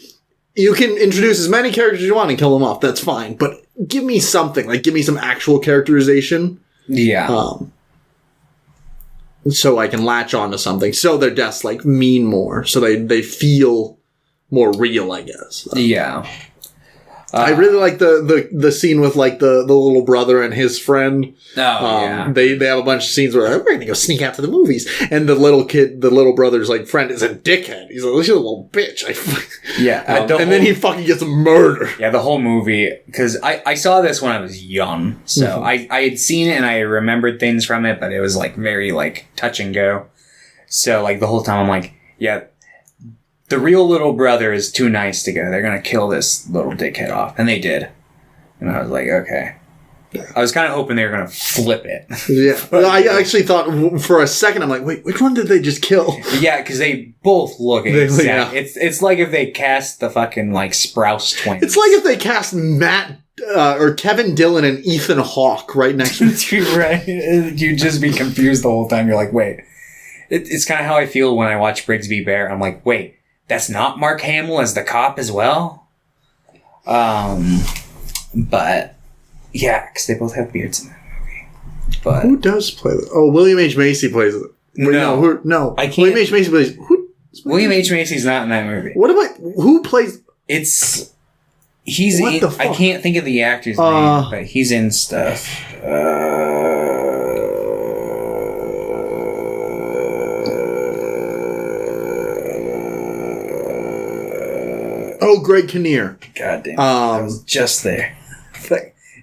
you can introduce as many characters as you want and kill them off. That's fine. But give me something. Like, give me some actual characterization. Yeah. So I can latch onto something. So their deaths, like, mean more. So they feel more real, I guess. Yeah. I really like the scene with, like, the little brother and his friend. Yeah. They have a bunch of scenes where we're going to go sneak after the movies. And the little brother's, like, friend is a dickhead. He's like, she's a little bitch. And then he fucking gets murdered. Yeah, the whole movie, because I saw this when I was young. So I had seen it and I remembered things from it, but it was, like, very, like, touch and go. So, like, the whole time I'm like, yeah, the real little brother is too nice to go. They're going to kill this little dickhead off. And they did. And I was like, okay. I was kind of hoping they were going to flip it. Yeah. I actually thought for a second, I'm like, wait, which one did they just kill? Yeah, because they both look exact. It's like if they cast the fucking, like, Sprouse twins. It's like if they cast Matt or Kevin Dillon and Ethan Hawke right next to you. Right. You'd just be confused the whole time. You're like, wait. It's kind of how I feel when I watch Brigsby Bear. I'm like, wait. That's not Mark Hamill as the cop as well? But, yeah, because they both have beards in that movie. But who does play it? Oh, William H. Macy plays it. No. I can't. William H. Macy plays... William H. Macy's not in that movie. Who plays... He's what in... the fuck? I can't think of the actor's name, but he's in stuff. Oh, Greg Kinnear. God damn it. I was just there.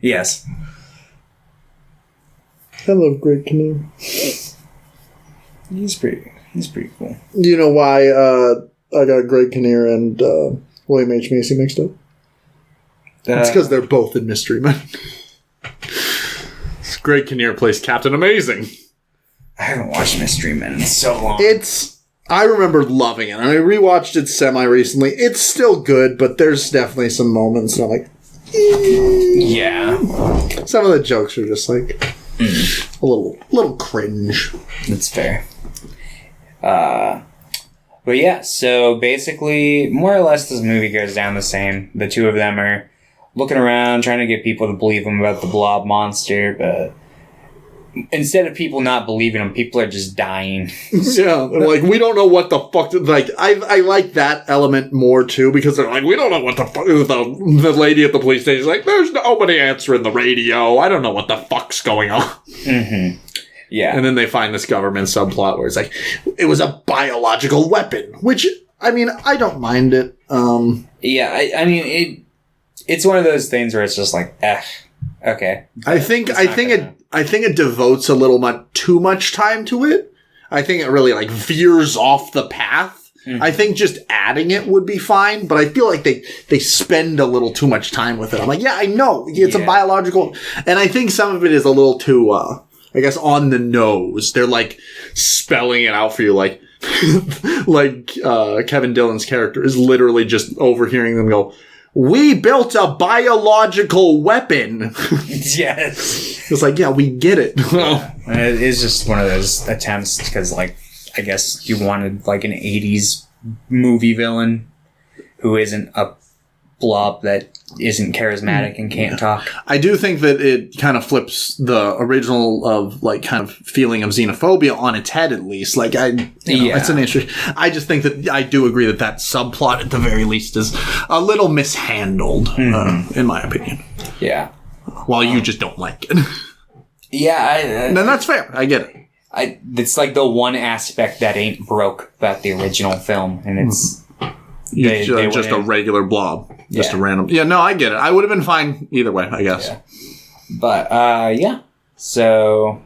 Yes. I love Greg Kinnear. He's pretty cool. Do you know why I got Greg Kinnear and William H. Macy mixed up? It's because they're both in Mystery Men. Greg Kinnear plays Captain Amazing. I haven't watched Mystery Men in so long. I remember loving it. I rewatched it semi-recently. It's still good, but there's definitely some moments that I'm like... Yeah. Some of the jokes are just like... a little cringe. That's fair. But yeah, so basically, more or less this movie goes down the same. The two of them are looking around, trying to get people to believe them about the Blob monster, but instead of people not believing him, people are just dying. Yeah, like, we don't know what the fuck. Like, I like that element more too, because they're like, we don't know what the fuck. The lady at the police station is like, there's nobody answering the radio. I don't know what the fuck's going on. Mm-hmm. Yeah. And then they find this government subplot where it's like, it was a biological weapon, which, I mean, I don't mind it. Yeah, I mean, it's one of those things where it's just like, okay. I think it devotes a little too much time to it. I think it really, like, veers off the path. Mm-hmm. I think just adding it would be fine, but I feel like they spend a little too much time with it. I'm like, yeah, I know. It's a biological... And I think some of it is a little too, I guess, on the nose. They're, like, spelling it out for you, like... like, Kevin Dillon's character is literally just overhearing them go, we built a biological weapon. Yes. It's like, yeah, we get it. Yeah. It is just one of those attempts because, like, I guess you wanted, like, an 80s movie villain who isn't a blob that isn't charismatic and can't talk. I do think that it kind of flips the original of, like, kind of feeling of xenophobia on its head, at least. Like, it's an issue. I just think that I do agree that subplot, at the very least, is a little mishandled, in my opinion. Yeah. While you just don't like it. Yeah. And that's fair. I get it. It's like the one aspect that ain't broke about the original film, and it's... They just a regular blob. Just a random... Yeah, no, I get it. I would have been fine either way, I guess. Yeah. But, yeah. So...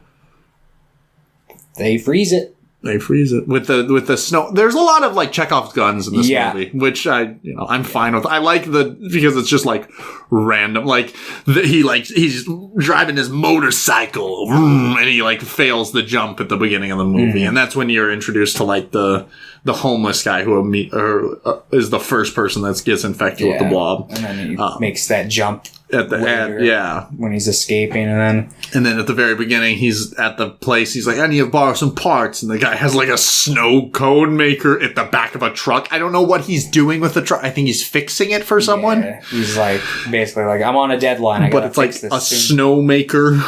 They freeze it. They freeze it. With the snow... There's a lot of, like, Chekhov's guns in this movie, which I'm fine with. I like because it's just, like, random. Like, he's driving his motorcycle, and he, like, fails the jump at the beginning of the movie. And that's when you're introduced to, like, the homeless guy who is the first person that gets infected with the blob. And then he makes that jump at the end, when he's escaping, and then at the very beginning, he's at the place. He's like, I need to borrow some parts, and the guy has like a snow cone maker at the back of a truck. I don't know what he's doing with the truck. I think he's fixing it for someone. Yeah, he's like basically like, I'm on a deadline. But it's like a snow maker.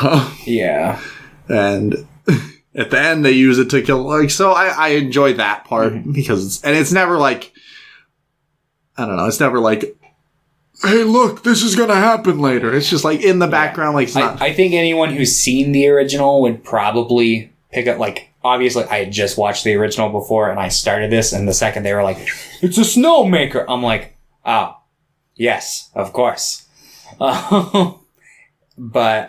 Yeah, and at the end they use it to kill. Like, so I enjoy that part because it's never like, I don't know. It's never like, hey, look, this is going to happen later. It's just like in the background. Like, it's not. I think anyone who's seen the original would probably pick up, like, obviously I had just watched the original before and I started this, and the second they were like, it's a snowmaker, I'm like, oh, yes, of course. But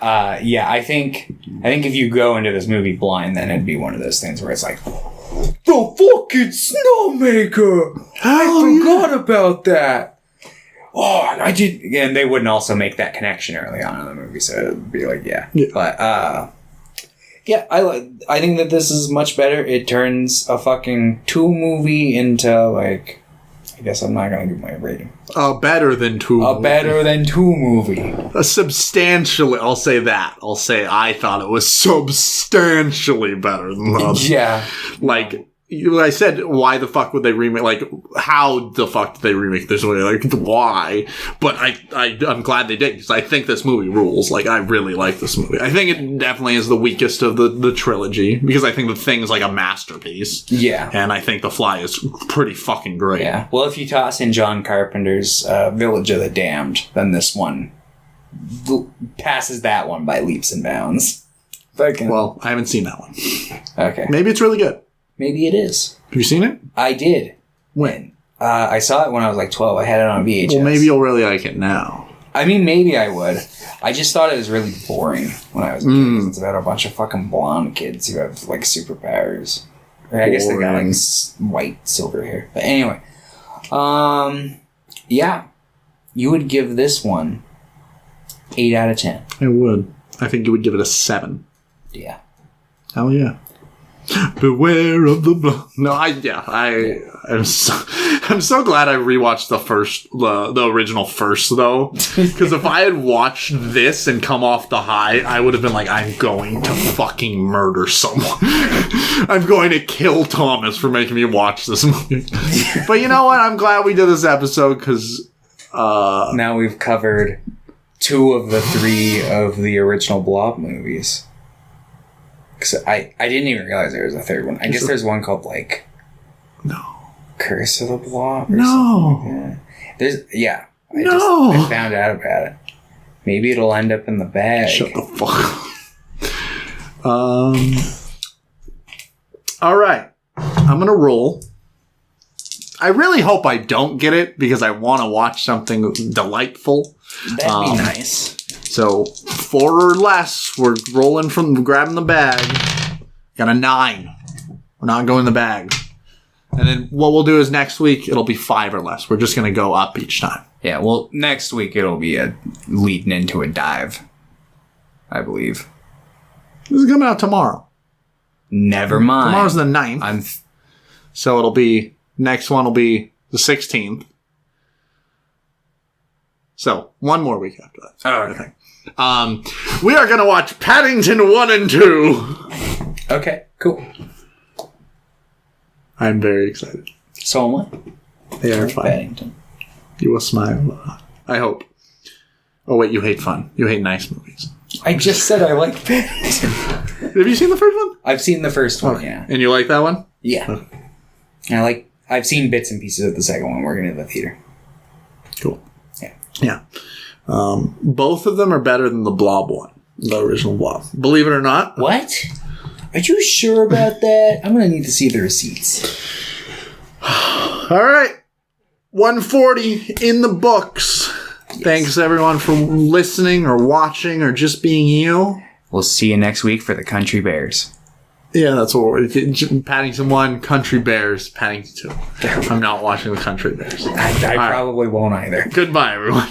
I think if you go into this movie blind, then it'd be one of those things where it's like, the fucking snowmaker! I forgot about that! Oh, I did, and they wouldn't also make that connection early on in the movie, so it'd be like, But, I think that this is much better. It turns a fucking 2 movie into, like, I guess I'm not gonna give my rating. A better than 2 movie. A better than 2 movie. A substantially, I'll say that. I'll say I thought it was substantially better than the other. Yeah. Like, I said, why the fuck would they remake? Like, how the fuck did they remake this movie? Like, why? But I'm glad they did, because I think this movie rules. Like, I really like this movie. I think it definitely is the weakest of the trilogy, because I think The Thing is like a masterpiece. Yeah. And I think The Fly is pretty fucking great. Yeah. Well, if you toss in John Carpenter's Village of the Damned, then this one passes that one by leaps and bounds. Well, I haven't seen that one. Okay. Maybe it's really good. Maybe it is. Have you seen it? I did. When? I saw it when I was like 12. I had it on VHS. Well, maybe you'll really like it now. I mean, maybe I would. I just thought it was really boring when I was a kid. It's about a bunch of fucking blonde kids who have, like, superpowers. Or I guess they got, like, white, silver hair. But anyway. Yeah. You would give this one 8 out of 10. I would. I think you would give it a 7. Yeah. Hell yeah. Beware of the blood. No, I'm so glad I rewatched the original first, though, because if I had watched this and come off the high, I would have been like, I'm going to fucking murder someone. I'm going to kill Thomas for making me watch this movie. But you know what? I'm glad we did this episode, because now we've covered 2 of the 3 of the original Blob movies. Cause I didn't even realize there was a third one. I guess there's one called like No. Curse of the Blob or No. something like that. There's No. I found out about it. Maybe it'll end up in the bag. Shut the fuck up. All right. I'm going to roll. I really hope I don't get it because I want to watch something delightful. That'd be nice. So 4 or less, we're rolling from grabbing the bag. Got a 9. We're not going in the bag. And then what we'll do is next week, it'll be 5 or less. We're just going to go up each time. Yeah, well, next week it'll be leading into a dive, I believe. This is coming out tomorrow. Never mind. Tomorrow's the 9th. So it'll be, next one will be the 16th. So, one more week after that. Oh, okay. We are going to watch Paddington 1 and 2. Okay, cool. I'm very excited. So am I. They are fun. Paddington. You will smile. I hope. Oh, wait, you hate fun. You hate nice movies. I just said I like Paddington. Have you seen the first one? I've seen the first one, yeah. And you like that one? Yeah. Okay. I've seen bits and pieces of the second one working in the theater. Cool. Yeah. Yeah. Both of them are better than the Blob one. The original Blob. Believe it or not. What? Are you sure about that? I'm going to need to see the receipts. All right. 140 in the books. Yes. Thanks, everyone, for listening or watching or just being you. We'll see you next week for the Country Bears. Yeah, that's what we're... Paddington 1, Country Bears, Paddington 2. I'm not watching the Country Bears. I probably won't either. Goodbye, everyone.